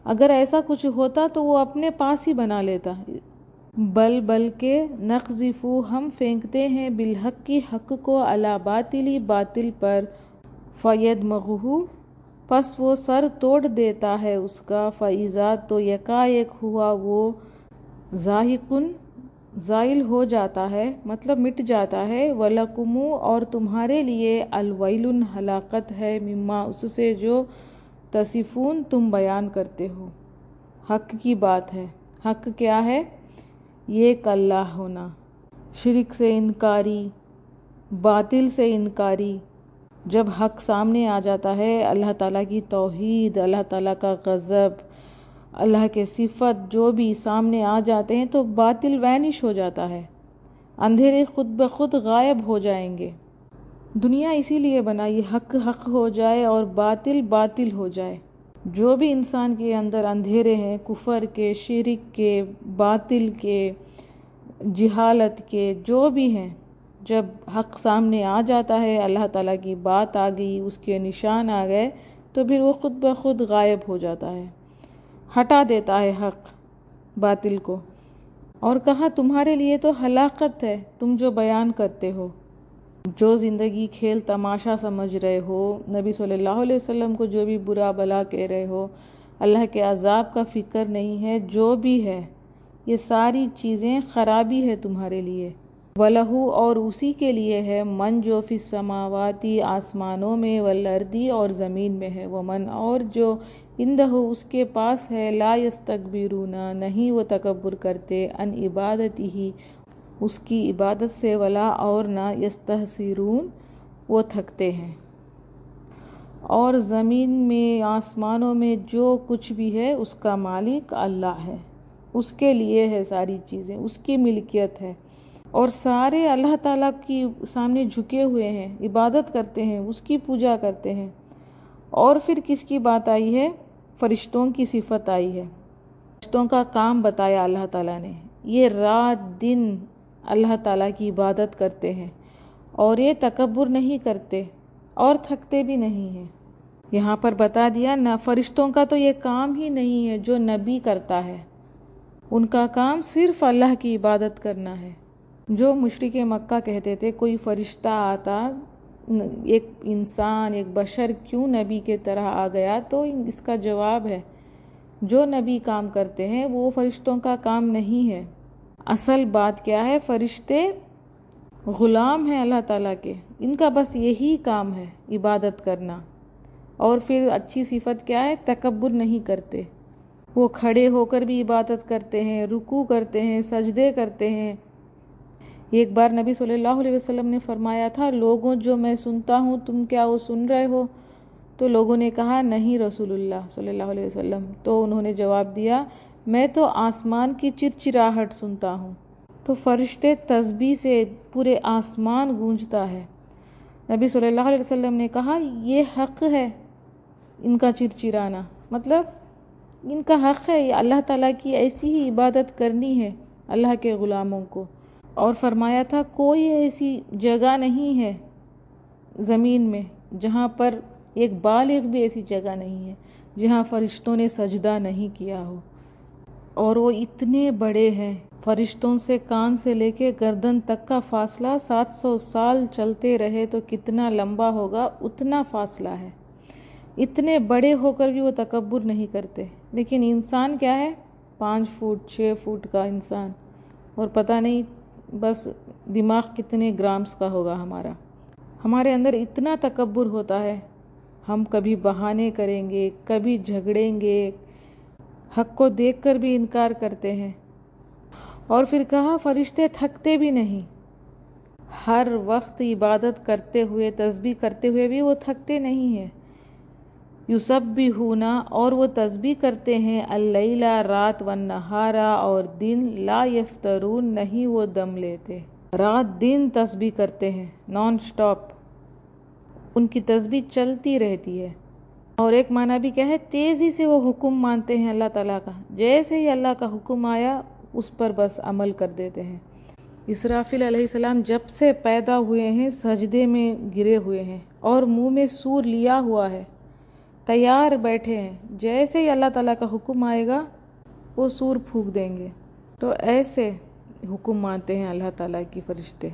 اگر ایسا کچھ ہوتا تو وہ اپنے پاس ہی بنا لیتا۔ بلکہ نقذف ہم پھینکتے ہیں، بالحق کی حق کو، علی باطل باطل پر، فیدمغہ پس وہ سر توڑ دیتا ہے اس کا، فاذا تو یکایک ہوا وہ، زاہق زائل ہو جاتا ہے، مطلب مٹ جاتا ہے، وَلَکُمْ اور تمہارے لیے، الویل ہلاکت ہے، مما اس سے جو تصفون تم بیان کرتے ہو۔ حق کی بات ہے، حق کیا ہے، ایک اللہ ہونا، شرک سے انکاری، باطل سے انکاری۔ جب حق سامنے آ جاتا ہے، اللہ تعالیٰ کی توحید، اللہ تعالیٰ کا غضب، اللہ کے صفت جو بھی سامنے آ جاتے ہیں تو باطل وینش ہو جاتا ہے، اندھیرے خود بخود غائب ہو جائیں گے۔ دنیا اسی لیے بنائی، حق حق ہو جائے اور باطل باطل ہو جائے۔ جو بھی انسان کے اندر اندھیرے ہیں، کفر کے، شرک کے، باطل کے، جہالت کے، جو بھی ہیں، جب حق سامنے آ جاتا ہے، اللہ تعالیٰ کی بات آ گئی، اس کے نشان آ گئے تو پھر وہ خود بخود غائب ہو جاتا ہے، ہٹا دیتا ہے حق باطل کو، اور کہا تمہارے لیے تو ہلاکت ہے تم جو بیان کرتے ہو، جو زندگی کھیل تماشا سمجھ رہے ہو، نبی صلی اللہ علیہ وسلم کو جو بھی برا بلا کہہ رہے ہو، اللہ کے عذاب کا فکر نہیں ہے، جو بھی ہے یہ ساری چیزیں خرابی ہے تمہارے لیے۔ وَلَهُ اور اسی کے لیے ہے، من جو فی السماواتی آسمانوں میں، والارض اور زمین میں ہے، ومن اور جو عندہ اس کے پاس ہے، لا یستکبرون نہیں وہ تکبر کرتے، ان عبادتہ اس کی عبادت سے، ولا اور نہ یستحسرون وہ تھکتے ہیں۔ اور زمین میں، آسمانوں میں جو کچھ بھی ہے اس کا مالک اللہ ہے، اس کے لیے ہے ساری چیزیں، اس کی ملکیت ہے، اور سارے اللہ تعالیٰ کی سامنے جھکے ہوئے ہیں، عبادت کرتے ہیں، اس کی پوجا کرتے ہیں۔ اور پھر کس کی بات آئی ہے، فرشتوں کی صفت آئی ہے، فرشتوں کا کام بتایا اللہ تعالیٰ نے، یہ رات دن اللہ تعالیٰ کی عبادت کرتے ہیں اور یہ تکبر نہیں کرتے اور تھکتے بھی نہیں ہیں۔ یہاں پر بتا دیا نہ، فرشتوں کا تو یہ کام ہی نہیں ہے جو نبی کرتا ہے، ان کا کام صرف اللہ کی عبادت کرنا ہے۔ جو مشرک مکہ کہتے تھے کوئی فرشتہ آتا، ایک انسان، ایک بشر کیوں نبی کے طرح آ گیا، تو اس کا جواب ہے جو نبی کام کرتے ہیں وہ فرشتوں کا کام نہیں ہے۔ اصل بات کیا ہے، فرشتے غلام ہیں اللہ تعالیٰ کے، ان کا بس یہی کام ہے عبادت کرنا، اور پھر اچھی صفت کیا ہے، تکبر نہیں کرتے، وہ کھڑے ہو کر بھی عبادت کرتے ہیں، رکوع کرتے ہیں، سجدے کرتے ہیں۔ ایک بار نبی صلی اللہ علیہ وسلم نے فرمایا تھا، لوگوں جو میں سنتا ہوں تم کیا وہ سن رہے ہو؟ تو لوگوں نے کہا نہیں رسول اللہ صلی اللہ علیہ وسلم، تو انہوں نے جواب دیا، میں تو آسمان کی چرچراہٹ سنتا ہوں۔ تو فرشتے تسبیح سے پورے آسمان گونجتا ہے۔ نبی صلی اللہ علیہ وسلم نے کہا یہ حق ہے ان کا چرچرانا، مطلب ان کا حق ہے، اللہ تعالیٰ کی ایسی ہی عبادت کرنی ہے اللہ کے غلاموں کو۔ اور فرمایا تھا کوئی ایسی جگہ نہیں ہے زمین میں جہاں پر ایک بالغ بھی ایسی جگہ نہیں ہے جہاں فرشتوں نے سجدہ نہیں کیا ہو، اور وہ اتنے بڑے ہیں۔ فرشتوں سے کان سے لے کے گردن تک کا فاصلہ 700 سال چلتے رہے تو کتنا لمبا ہوگا، اتنا فاصلہ ہے۔ اتنے بڑے ہو کر بھی وہ تکبر نہیں کرتے، لیکن انسان کیا ہے 5 فٹ 6 فٹ کا انسان، اور پتہ نہیں بس دماغ کتنے گرامز کا ہوگا ہمارا۔ ہمارے اندر اتنا تکبر ہوتا ہے، ہم کبھی بہانے کریں گے، کبھی جھگڑیں گے، حق کو دیکھ کر بھی انکار کرتے ہیں۔ اور پھر کہا فرشتے تھکتے بھی نہیں، ہر وقت عبادت کرتے ہوئے تسبیح کرتے ہوئے بھی وہ تھکتے نہیں ہیں۔ یسبحون، اور وہ تسبیح کرتے ہیں، اللیل رات، والنہار اور دن، لا یفترون نہیں وہ دم لیتے، رات دن تسبیح کرتے ہیں نان سٹاپ، ان کی تسبیح چلتی رہتی ہے۔ اور ایک معنی بھی کیا ہے، تیزی سے وہ حکم مانتے ہیں اللہ تعالیٰ کا، جیسے ہی اللہ کا حکم آیا اس پر بس عمل کر دیتے ہیں۔ اسرافیل علیہ السلام جب سے پیدا ہوئے ہیں سجدے میں گرے ہوئے ہیں اور منہ میں سور لیا ہوا ہے، تیار بیٹھے ہیں، جیسے ہی اللہ تعالیٰ کا حکم آئے گا وہ سور پھونک دیں گے۔ تو ایسے حکم مانتے ہیں اللہ تعالیٰ کی فرشتے۔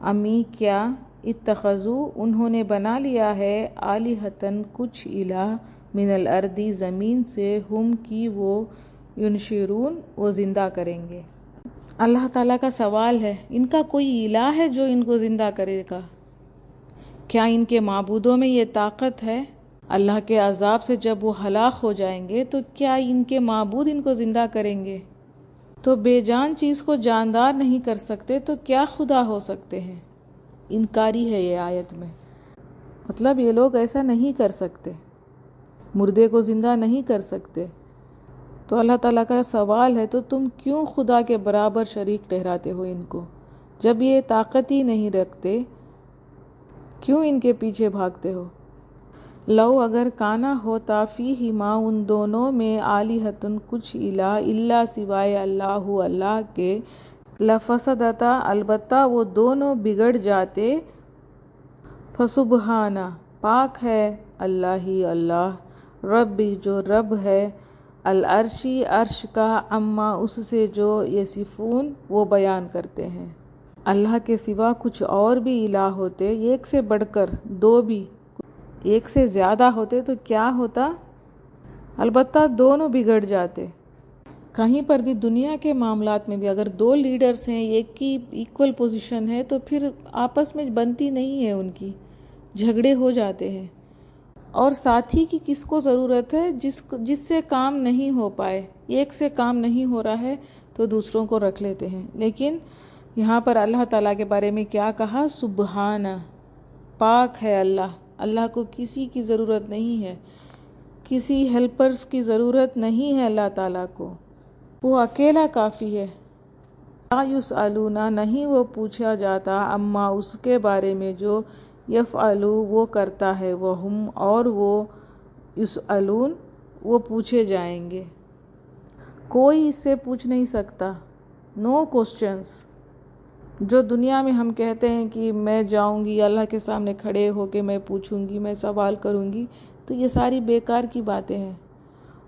امی کیا اتخذوا، انہوں نے بنا لیا ہے، آلہتن کچھ الہ، من الارض زمین سے، ہم کی وہ، ینشرون وہ زندہ کریں گے۔ اللہ تعالیٰ کا سوال ہے، ان کا کوئی الہ ہے جو ان کو زندہ کرے گا؟ کیا ان کے معبودوں میں یہ طاقت ہے؟ اللہ کے عذاب سے جب وہ ہلاک ہو جائیں گے تو کیا ان کے معبود ان کو زندہ کریں گے؟ تو بے جان چیز کو جاندار نہیں کر سکتے تو کیا خدا ہو سکتے ہیں؟ انکاری ہے یہ آیت میں، مطلب یہ لوگ ایسا نہیں کر سکتے، مردے کو زندہ نہیں کر سکتے۔ تو اللہ تعالیٰ کا سوال ہے تو تم کیوں خدا کے برابر شریک ٹھہراتے ہو ان کو؟ جب یہ طاقت ہی نہیں رکھتے کیوں ان کے پیچھے بھاگتے ہو؟ لو اگر کانا ہوتا فیہما ان دونوں میں، آلہتن کچھ الہ، الا سوائے اللہ اللہ کے، لفسدتا البتہ وہ دونوں بگڑ جاتے، فسبحانہ پاک ہے اللہ ہی اللہ، ربی جو رب ہے، العرشی عرش کا، اما اس سے جو یصفون وہ بیان کرتے ہیں۔ اللہ کے سوا کچھ اور بھی الہ ہوتے، ایک سے بڑھ کر، دو بھی، ایک سے زیادہ ہوتے تو کیا ہوتا؟ البتہ دونوں بگڑ جاتے۔ کہیں پر بھی دنیا کے معاملات میں بھی اگر 2 لیڈرز ہیں، ایک کی ایکول پوزیشن ہے تو پھر آپس میں بنتی نہیں ہے، ان کی جھگڑے ہو جاتے ہیں۔ اور ساتھی کی کس کو ضرورت ہے؟ جس سے کام نہیں ہو پائے، ایک سے کام نہیں ہو رہا ہے تو دوسروں کو رکھ لیتے ہیں۔ لیکن یہاں پر اللہ تعالیٰ کے بارے میں کیا کہا؟ سبحانہ پاک ہے اللہ، اللہ کو کسی کی ضرورت نہیں ہے، کسی ہیلپرز کی ضرورت نہیں ہے اللہ تعالیٰ کو، وہ اکیلا کافی ہے۔ لا یسألون نہیں وہ پوچھا جاتا، اما اس کے بارے میں جو، یفعلو وہ کرتا ہے، وہم اور وہ، یسألون وہ پوچھے جائیں گے۔ کوئی اس سے پوچھ نہیں سکتا، نو کوسچنز۔ جو دنیا میں ہم کہتے ہیں کہ میں جاؤں گی اللہ کے سامنے کھڑے ہو کے میں پوچھوں گی، میں سوال کروں گی، تو یہ ساری بیکار کی باتیں ہیں۔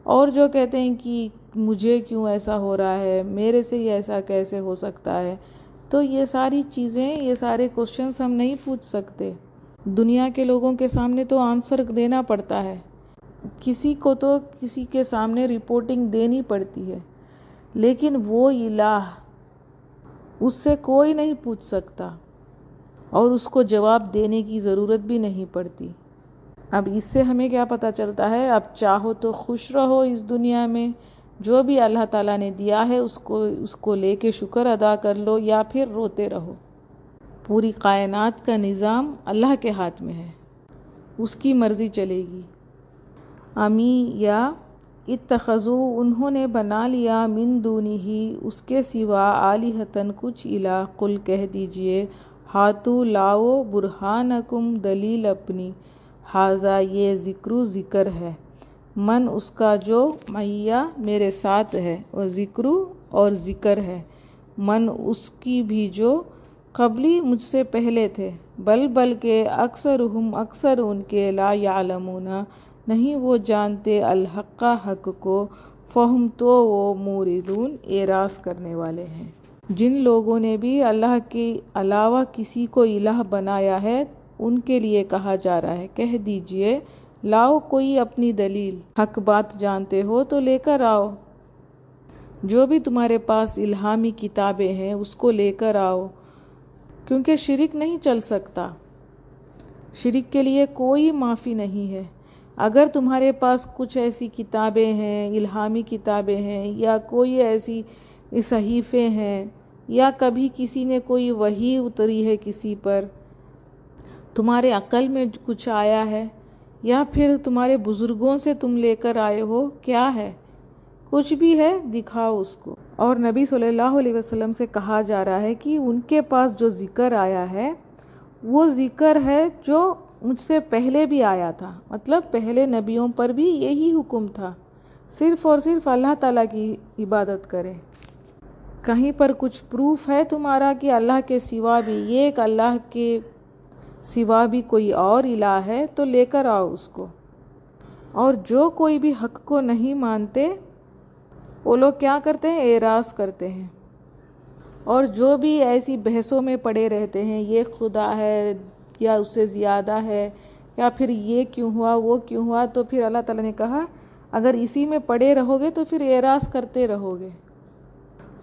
اور جو کہتے ہیں کہ مجھے کیوں ایسا ہو رہا ہے، میرے سے یہ ایسا کیسے ہو سکتا ہے، تو یہ ساری چیزیں، یہ سارے کوسچنز ہم نہیں پوچھ سکتے۔ دنیا کے لوگوں کے سامنے تو آنسر دینا پڑتا ہے، کسی کو تو کسی کے سامنے رپورٹنگ دینی پڑتی ہے، لیکن وہ الہ اس سے کوئی نہیں پوچھ سکتا اور اس کو جواب دینے کی ضرورت بھی نہیں پڑتی۔ اب اس سے ہمیں کیا پتہ چلتا ہے؟ اب چاہو تو خوش رہو اس دنیا میں، جو بھی اللہ تعالیٰ نے دیا ہے اس کو لے کے شکر ادا کر لو، یا پھر روتے رہو۔ پوری کائنات کا نظام اللہ کے ہاتھ میں ہے، اس کی مرضی چلے گی۔ امی یا اتخذو انہوں نے بنا لیا من دونہ اس کے سوا آلہتن کچھ الہ، قل کہہ دیجئے ہاتو لاؤ برہانکم دلیل اپنی، ھذا یہ ذکر ہے، من اس کا جو معیہ میرے ساتھ ہے، اور ذکر ہے، من اس کی بھی جو قبلی مجھ سے پہلے تھے، بلکہ اکثرہم اکثر ان کے لا یعلمون نہیں وہ جانتے الحق حق کو، فہم تو وہ موردون اعراض کرنے والے ہیں۔ جن لوگوں نے بھی اللہ کے علاوہ کسی کو الہ بنایا ہے ان کے لیے کہا جا رہا ہے کہہ دیجئے لاؤ کوئی اپنی دلیل، حق بات جانتے ہو تو لے کر آؤ، جو بھی تمہارے پاس الہامی کتابیں ہیں اس کو لے کر آؤ، کیونکہ شرک نہیں چل سکتا، شرک کے لیے کوئی معافی نہیں ہے۔ اگر تمہارے پاس کچھ ایسی کتابیں ہیں، الہامی کتابیں ہیں، یا کوئی ایسی صحیفے ہیں، یا کبھی کسی نے کوئی وحی اتری ہے کسی پر، تمہارے عقل میں کچھ آیا ہے، یا پھر تمہارے بزرگوں سے تم لے کر آئے ہو، کیا ہے، کچھ بھی ہے دکھاؤ اس کو۔ اور نبی صلی اللہ علیہ وسلم سے کہا جا رہا ہے کہ ان کے پاس جو ذکر آیا ہے وہ ذکر ہے جو مجھ سے پہلے بھی آیا تھا، مطلب پہلے نبیوں پر بھی یہی حکم تھا، صرف اور صرف اللہ تعالیٰ کی عبادت کریں۔ کہیں پر کچھ پروف ہے تمہارا کہ اللہ کے سوا بھی ایک اللہ کے سوا بھی کوئی اور الہ ہے تو لے کر آؤ اس کو۔ اور جو کوئی بھی حق کو نہیں مانتے وہ لوگ کیا کرتے ہیں، اعراض کرتے ہیں، اور جو بھی ایسی بحثوں میں پڑے رہتے ہیں یہ خدا ہے یا اس سے زیادہ ہے، یا پھر یہ کیوں ہوا وہ کیوں ہوا، تو پھر اللہ تعالیٰ نے کہا اگر اسی میں پڑے رہو گے تو پھر اعراض کرتے رہو گے۔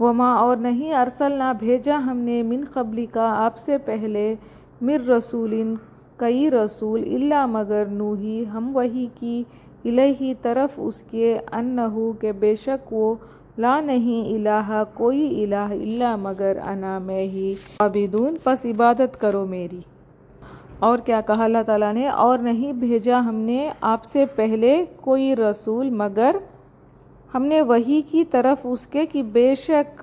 وما اور نہیں ارسلنا بھیجا ہم نے من قبلی کا آپ سے پہلے، من رسول کئی رسول، الا مگر نوحی ہم وحی کی، الیہ طرف اس کے، انہو کہ بے شک وہ، لا نہیں الہ کوئی الہ، الا مگر انا میں ہی، عابدون پس عبادت کرو میری۔ اور کیا کہا اللہ تعالیٰ نے، اور نہیں بھیجا ہم نے آپ سے پہلے کوئی رسول مگر ہم نے وحی کی طرف اس کے کہ بے شک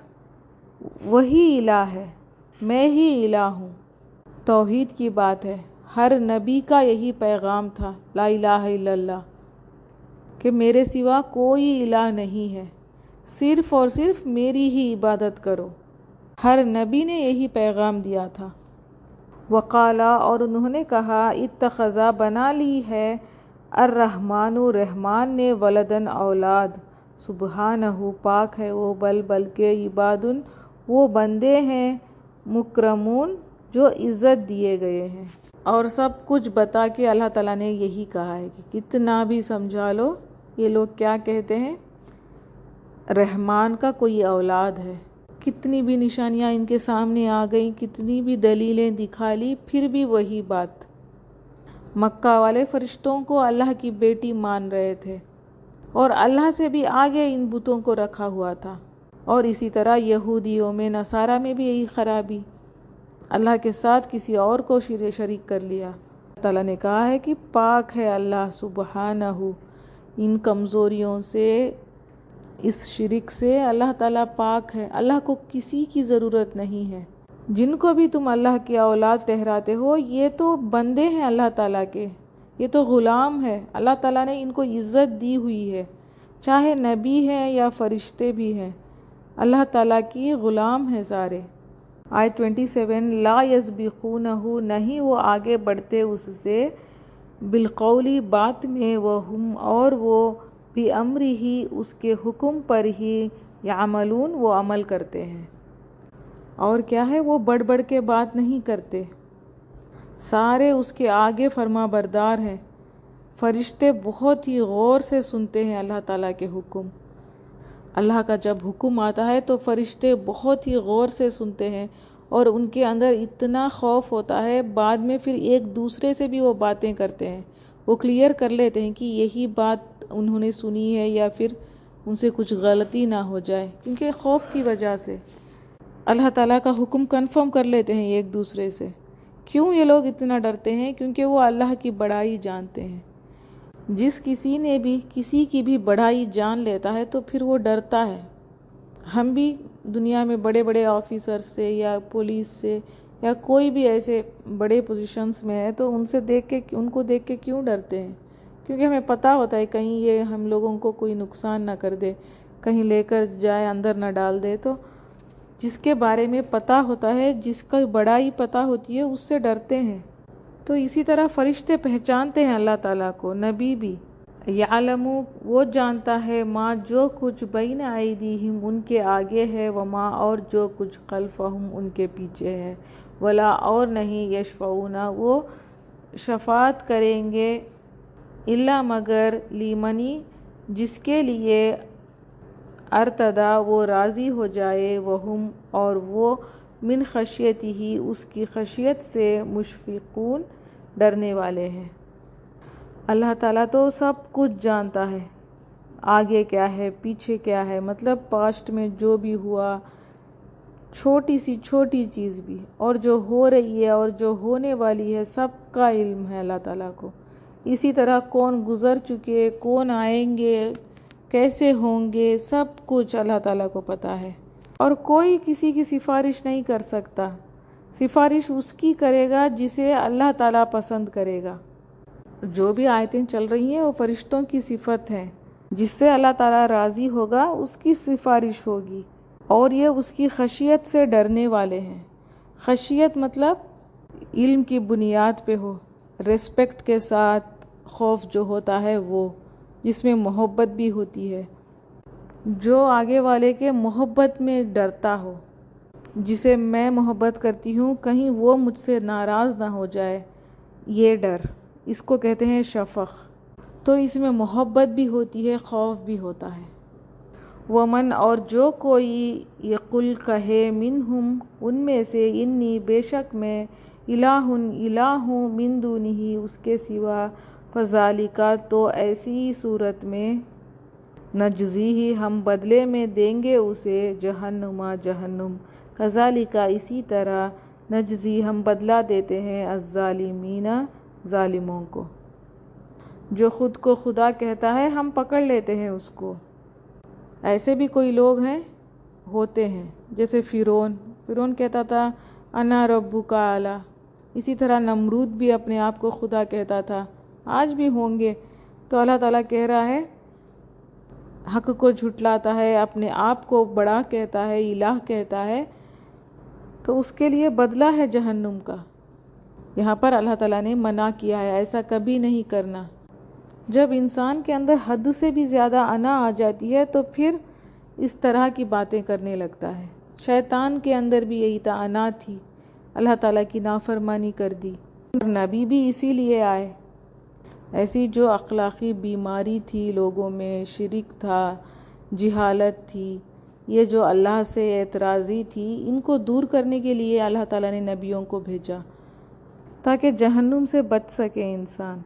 وہی الہ ہے، میں ہی الہ ہوں۔ توحید کی بات ہے، ہر نبی کا یہی پیغام تھا، لا الہ الا اللہ، کہ میرے سوا کوئی الہ نہیں ہے، صرف اور صرف میری ہی عبادت کرو، ہر نبی نے یہی پیغام دیا تھا۔ وقالا اور انہوں نے کہا، اتخذا بنا لی ہے، الرحمن رحمان نے، ولدن اولاد، سبحانہ پاک ہے وہ، بلکہ عباد وہ بندے ہیں، مکرمون جو عزت دیے گئے ہیں۔ اور سب کچھ بتا کے اللہ تعالیٰ نے یہی کہا ہے کہ کتنا بھی سمجھا لو یہ لوگ کیا کہتے ہیں، رحمان کا کوئی اولاد ہے، کتنی بھی نشانیاں ان کے سامنے آ گئیں، کتنی بھی دلیلیں دکھا لی، پھر بھی وہی بات۔ مکہ والے فرشتوں کو اللہ کی بیٹی مان رہے تھے، اور اللہ سے بھی آگے ان بتوں کو رکھا ہوا تھا۔ اور اسی طرح یہودیوں میں، نصارہ میں بھی یہی خرابی، اللہ کے ساتھ کسی اور کو شریک کر لیا۔ اللہ تعالیٰ نے کہا ہے کہ پاک ہے اللہ سبحانہ، ان کمزوریوں سے، اس شرک سے اللہ تعالیٰ پاک ہے، اللہ کو کسی کی ضرورت نہیں ہے۔ جن کو بھی تم اللہ کی اولاد ٹھہراتے ہو یہ تو بندے ہیں اللہ تعالیٰ کے، یہ تو غلام ہے، اللہ تعالیٰ نے ان کو عزت دی ہوئی ہے، چاہے نبی ہیں یا فرشتے بھی ہیں، اللہ تعالیٰ کی غلام ہیں سارے۔ آیت 27، لا یسبقونہ نہیں وہ آگے بڑھتے اس سے، بالقولی بات میں، وہم اور وہ، بِأَمْرِهِ اس کے حکم پر ہی، یعملون وہ عمل کرتے ہیں۔ اور کیا ہے، وہ بڑھ بڑھ کے بات نہیں کرتے، سارے اس کے آگے فرما بردار ہیں۔ فرشتے بہت ہی غور سے سنتے ہیں اللہ تعالیٰ کے حکم، اللہ کا جب حکم آتا ہے تو فرشتے بہت ہی غور سے سنتے ہیں، اور ان کے اندر اتنا خوف ہوتا ہے، بعد میں پھر ایک دوسرے سے بھی وہ باتیں کرتے ہیں، وہ کلیئر کر لیتے ہیں کہ یہی بات انہوں نے سنی ہے، یا پھر ان سے کچھ غلطی نہ ہو جائے، کیونکہ خوف کی وجہ سے اللہ تعالیٰ کا حکم کنفرم کر لیتے ہیں ایک دوسرے سے۔ کیوں یہ لوگ اتنا ڈرتے ہیں؟ کیونکہ وہ اللہ کی بڑائی جانتے ہیں۔ جس کسی نے بھی کسی کی بھی بڑائی جان لیتا ہے تو پھر وہ ڈرتا ہے۔ ہم بھی دنیا میں بڑے بڑے آفیسر سے یا پولیس سے یا کوئی بھی ایسے بڑے پوزیشنز میں ہے تو ان کو دیکھ کے کیوں ڈرتے ہیں؟ کیونکہ ہمیں پتہ ہوتا ہے کہیں یہ ہم لوگوں کو کوئی نقصان نہ کر دے، کہیں لے کر جائے اندر نہ ڈال دے۔ تو جس کے بارے میں پتہ ہوتا ہے، جس کا بڑائی پتہ ہوتی ہے، اس سے ڈرتے ہیں۔ تو اسی طرح فرشتے پہچانتے ہیں اللہ تعالیٰ کو، نبی بھی۔ یعلم وہ جانتا ہے ما جو کچھ بین ایدیہم ان کے آگے ہے، وما اور جو کچھ خلفہم ان کے پیچھے ہے، ولا اور نہیں، یشفعون وہ شفاعت کریں گے، الا مگر لیمنی جس کے لیے ارتدا وہ راضی ہو جائے، وہم اور وہ من خشیتہ اس کی خشیت سے مشفقون ڈرنے والے ہیں۔ اللہ تعالیٰ تو سب کچھ جانتا ہے، آگے کیا ہے پیچھے کیا ہے، مطلب پاسٹ میں جو بھی ہوا، چھوٹی سی چھوٹی چیز بھی، اور جو ہو رہی ہے اور جو ہونے والی ہے، سب کا علم ہے اللہ تعالیٰ کو۔ اسی طرح کون گزر چکے، کون آئیں گے، کیسے ہوں گے، سب کچھ اللہ تعالیٰ کو پتہ ہے۔ اور کوئی کسی کی سفارش نہیں کر سکتا، سفارش اس کی کرے گا جسے اللہ تعالیٰ پسند کرے گا۔ جو بھی آیتیں چل رہی ہیں وہ فرشتوں کی صفت ہیں، جس سے اللہ تعالیٰ راضی ہوگا اس کی سفارش ہوگی، اور یہ اس کی خشیت سے ڈرنے والے ہیں۔ خشیت مطلب علم کی بنیاد پہ ہو، ریسپیکٹ کے ساتھ خوف جو ہوتا ہے وہ، جس میں محبت بھی ہوتی ہے، جو آگے والے کے محبت میں ڈرتا ہو، جسے میں محبت کرتی ہوں کہیں وہ مجھ سے ناراض نہ ہو جائے، یہ ڈر، اس کو کہتے ہیں شفق۔ تو اس میں محبت بھی ہوتی ہے، خوف بھی ہوتا ہے۔ ومن اور جو کوئی یقل کہے منہم ان میں سے، انی بے شک میں، الہ ہوں من دونہ اس کے سوا، فذالک تو ایسی صورت میں، نجزیہ ہم بدلے میں دیں گے اسے، جہنم جہنم، کذالک اسی طرح، نجزی ہم بدلہ دیتے ہیں، الظالمین ظالموں کو۔ جو خود کو خدا کہتا ہے ہم پکڑ لیتے ہیں اس کو۔ ایسے بھی کوئی لوگ ہوتے ہیں جیسے فرعون کہتا تھا انا ربک اعلیٰ، اسی طرح نمرود بھی اپنے آپ کو خدا کہتا تھا، آج بھی ہوں گے۔ تو اللہ تعالیٰ کہہ رہا ہے حق کو جھٹلاتا ہے، اپنے آپ کو بڑا کہتا ہے، الہ کہتا ہے، تو اس کے لیے بدلہ ہے جہنم کا۔ یہاں پر اللہ تعالیٰ نے منع کیا ہے ایسا کبھی نہیں کرنا۔ جب انسان کے اندر حد سے بھی زیادہ انا آ جاتی ہے تو پھر اس طرح کی باتیں کرنے لگتا ہے۔ شیطان کے اندر بھی یہی تھا، انا تھی، اللہ تعالیٰ کی نافرمانی کر دی، اور نبی بھی اسی لیے آئے۔ ایسی جو اخلاقی بیماری تھی لوگوں میں، شرک تھا، جہالت تھی، یہ جو اللہ سے اعتراضی تھی، ان کو دور کرنے کے لیے اللہ تعالیٰ نے نبیوں کو بھیجا تاکہ جہنم سے بچ سکے انسان۔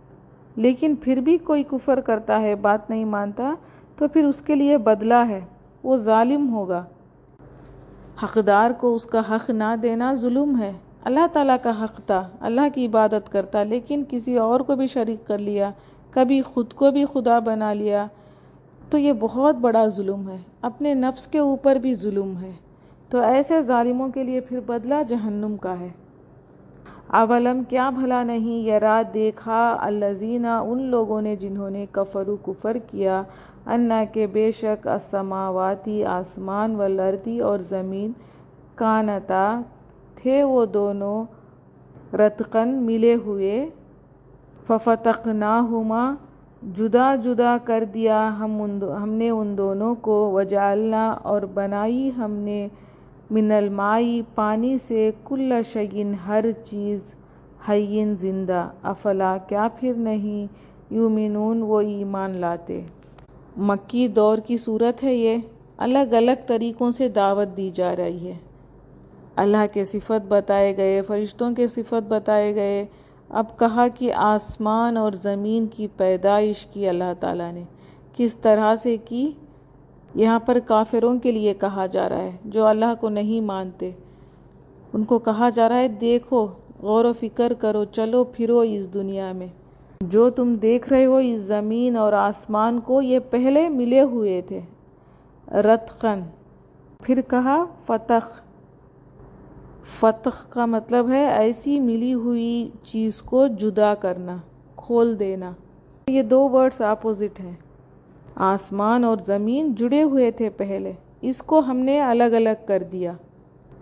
لیکن پھر بھی کوئی کفر کرتا ہے، بات نہیں مانتا، تو پھر اس کے لیے بدلہ ہے، وہ ظالم ہوگا۔ حقدار کو اس کا حق نہ دینا ظلم ہے۔ اللہ تعالیٰ کا حق تھا، اللہ کی عبادت کرتا، لیکن کسی اور کو بھی شریک کر لیا، کبھی خود کو بھی خدا بنا لیا، تو یہ بہت بڑا ظلم ہے، اپنے نفس کے اوپر بھی ظلم ہے۔ تو ایسے ظالموں کے لیے پھر بدلہ جہنم کا ہے۔ اولم کیا بھلا نہیں، یرا دیکھا، الذین ان لوگوں نے جنہوں نے کفروا کفر کیا، انا کہ بے شک، السماواتی آسمان، والارض اور زمین، کانتا تھے وہ دونوں، رتقاً ملے ہوئے، ففتقناہما جدا جدا کر دیا ہم نے ان دونوں کو، وجعلنا اور بنائی ہم نے، من الماء پانی سے، کل شیء ہر چیز، حی زندہ، افلا کیا پھر نہیں، یؤمنون وہ ایمان لاتے۔ مکی دور کی صورت ہے یہ، الگ الگ طریقوں سے دعوت دی جا رہی ہے، اللہ کے صفت بتائے گئے، فرشتوں کے صفت بتائے گئے، اب کہا کہ آسمان اور زمین کی پیدائش کی اللہ تعالیٰ نے کس طرح سے کی۔ یہاں پر کافروں کے لیے کہا جا رہا ہے، جو اللہ کو نہیں مانتے، ان کو کہا جا رہا ہے دیکھو، غور و فکر کرو، چلو پھرو اس دنیا میں، جو تم دیکھ رہے ہو اس زمین اور آسمان کو، یہ پہلے ملے ہوئے تھے، رتقن۔ پھر کہا فتق۔ فتق کا مطلب ہے ایسی ملی ہوئی چیز کو جدا کرنا، کھول دینا۔ یہ دو ورڈز اپوزٹ ہیں۔ آسمان اور زمین جڑے ہوئے تھے پہلے، اس کو ہم نے الگ الگ کر دیا۔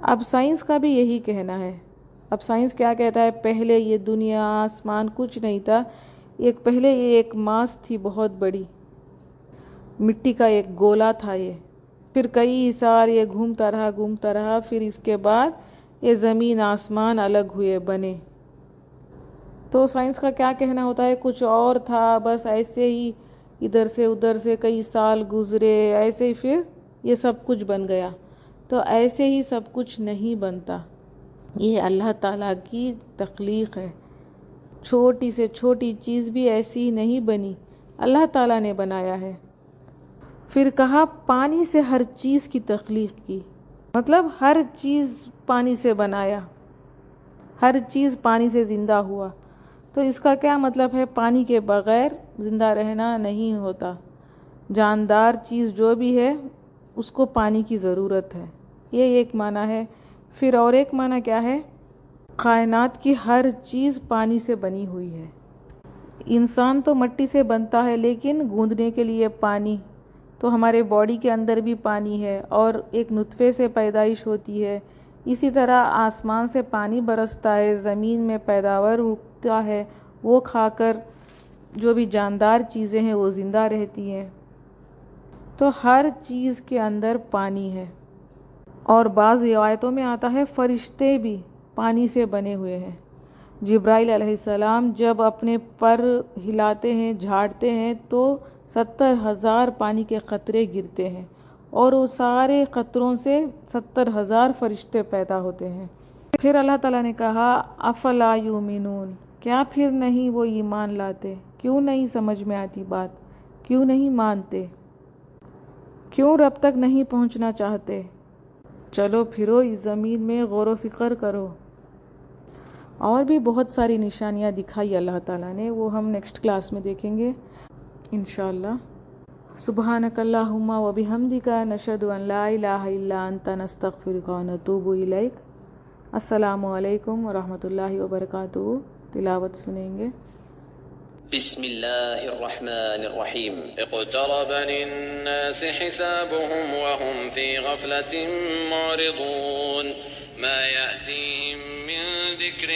اب سائنس کا بھی یہی کہنا ہے۔ اب سائنس کیا کہتا ہے؟ پہلے یہ دنیا آسمان کچھ نہیں تھا، پہلے یہ ایک ماس تھی بہت بڑی، مٹی کا ایک گولا تھا یہ، پھر کئی سال یہ گھومتا رہا، پھر اس کے بعد یہ زمین آسمان الگ ہوئے، بنے۔ تو سائنس کا کیا کہنا ہوتا ہے؟ کچھ اور تھا، بس ایسے ہی ادھر سے کئی سال گزرے، ایسے ہی پھر یہ سب کچھ بن گیا۔ تو ایسے ہی سب کچھ نہیں بنتا، یہ اللہ تعالیٰ کی تخلیق ہے۔ چھوٹی سے چھوٹی چیز بھی ایسی نہیں بنی، اللہ تعالیٰ نے بنایا ہے۔ پھر کہا پانی سے ہر چیز کی تخلیق کی، مطلب ہر چیز پانی سے بنایا، ہر چیز پانی سے زندہ ہوا۔ تو اس کا کیا مطلب ہے؟ پانی کے بغیر زندہ رہنا نہیں ہوتا، جاندار چیز جو بھی ہے اس کو پانی کی ضرورت ہے، یہ ایک معنی ہے۔ پھر اور ایک معنی کیا ہے؟ کائنات کی ہر چیز پانی سے بنی ہوئی ہے۔ انسان تو مٹی سے بنتا ہے، لیکن گوندنے کے لیے پانی، تو ہمارے باڈی کے اندر بھی پانی ہے، اور ایک نطفے سے پیدائش ہوتی ہے۔ اسی طرح آسمان سے پانی برستا ہے، زمین میں پیداوار اگتا ہے، وہ کھا کر جو بھی جاندار چیزیں ہیں وہ زندہ رہتی ہیں۔ تو ہر چیز کے اندر پانی ہے۔ اور بعض روایتوں میں آتا ہے فرشتے بھی پانی سے بنے ہوئے ہیں۔ جبرائیل علیہ السلام جب اپنے پر ہلاتے ہیں، جھاڑتے ہیں، تو 70,000 پانی کے قطرے گرتے ہیں، اور وہ سارے قطروں سے 70,000 فرشتے پیدا ہوتے ہیں۔ پھر اللہ تعالیٰ نے کہا افلا یؤمنون، کیا پھر نہیں وہ ایمان لاتے؟ کیوں نہیں سمجھ میں آتی بات؟ کیوں نہیں مانتے؟ کیوں رب تک نہیں پہنچنا چاہتے؟ چلو پھرو اس زمین میں، غور و فکر کرو۔ اور بھی بہت ساری نشانیاں دکھائی اللہ تعالیٰ نے، وہ ہم نیکسٹ کلاس میں دیکھیں گے انشاءاللہ۔ سبحانک اللہم و بحمدک، نشہد ان لا الہ الا انت، نستغفرک و نتوب الیک۔ السلام علیکم ورحمۃ اللہ وبرکاتہ۔ تلاوت سنیں گے۔
بسم الله الرحمن الرحيم اقترب للناس حسابهم وهم في غفلة معرضون ما يأتيهم من ذكر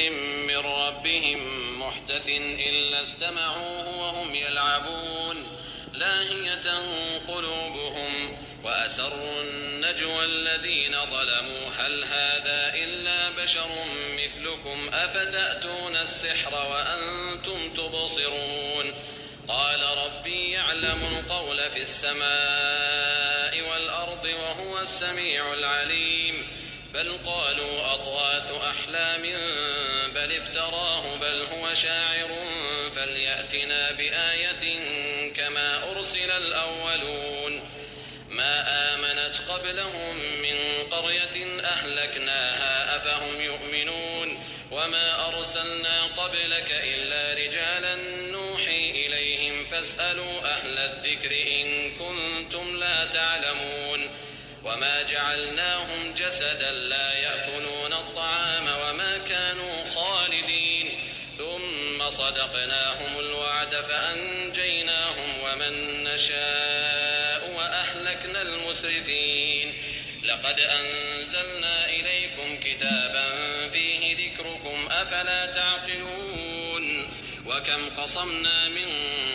من ربهم محدث إلا استمعوه وهم يلعبون لاهية قلوبهم وأسروا النجوى الذين ظلموا هل هذا إلا بشر مثلكم أفتأتون السحر وأنتم تبصرون قال ربي يعلم القول في السماء والأرض وهو السميع العليم بل قالوا أضغاث أحلام بل افتراه بل هو شاعر فليأتنا بآية كما أرسل الأولون ما آمنت قبلهم من قرية أهلكناها أفهم يؤمنون وما أرسلنا قبلك إلا رجالا نوحي إليهم فاسألوا أهل الذكر إن كنتم لا تعلمون وما جعلناهم جسدا لا يأكلون الطعام وما كانوا خالدين ثم صدقناهم الوعد فأنجيناهم ومن نشاء وأهلكنا المسرفين لقد أنزلنا إليكم كتابا فيه ذكركم أفلا تعقلون وكم قصمنا من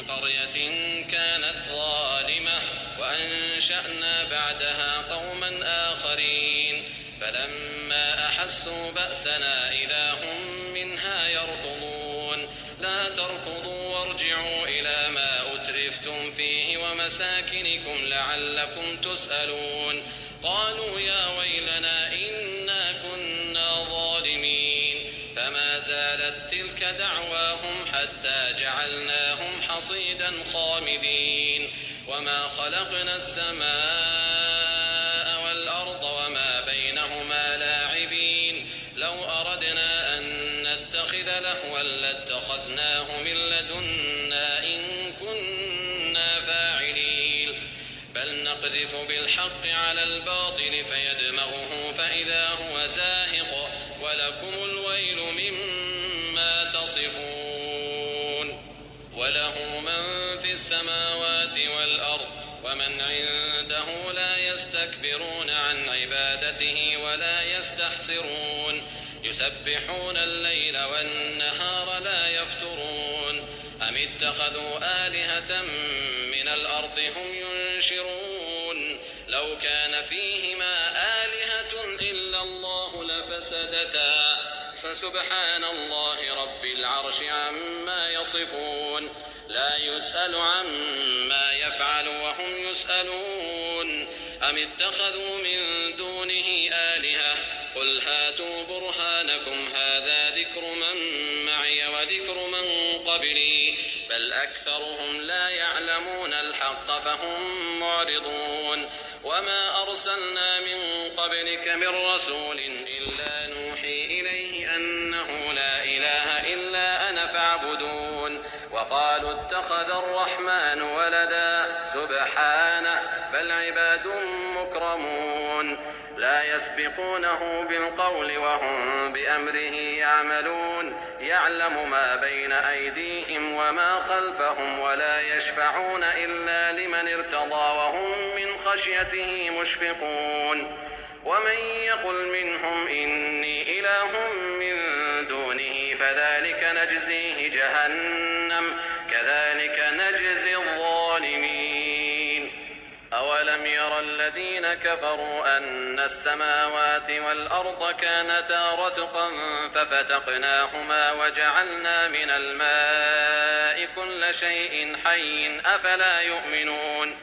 قرية كانت ظالمة وأنشأنا بعدها قوما آخرين فلما أحسوا بأسنا إذا هم منها يركضون لا تركضوا وارجعوا إلى ما أترفتم فيه ومساكنكم لعلكم تسألون قالوا يا ويلنا إنا كنا ظالمين فما زالت تلك دعواهم حتى جعلناهم حصيدا خامدين وما خلقنا السماء والأرض وما بينهما لاعبين لو أردنا أن نتخذ نتخذ لهوا لاتخذناه من لدنا إن كنا فاعلين بل نقذف بالحق على الباطل فيدمغه فإذا هو زاهق ولكم الويل مما تصفون وله من في السماوات والأرض ومن عنده لا يستكبرون عن عبادته ولا يستحسرون يسبحون الليل والنهار لا يفترون أم اتخذوا آلهة من الأرض هم ينشرون لو كان فيهما آلهة إلا الله لفسدتا فسبحان الله رب العرش عما يصفون لا يسأل عما يفعل وهم يسألون أم اتخذوا من دونه آلهة قل هاتوا برهانكم هذا ذكر من معي وذكر من قبلي بل أكثرهم لا يعلمون الحق فهم معرضون وما أرسلنا من قبلك من رسول إلا نوحي إليه أنه لا إله إلا أنا فاعبدون وقالوا اتخذ الرحمن ولدا سبحانه بل عباد مكرمون لا يسبقونه بالقول وهم بأمره يعملون يعلم ما بين أيديهم وما خلفهم ولا يشفعون إلا لمن ارتضى وهم من خشيته مشفقون ومن يقل منهم إني إله من دونه فذلك نجزيه جهنم كذلك نجزي الظالمين أولم ير الذين كفروا أن السماوات والأرض كانتا رتقا ففتقناهما وجعلنا من الماء كل شيء حي أفلا يؤمنون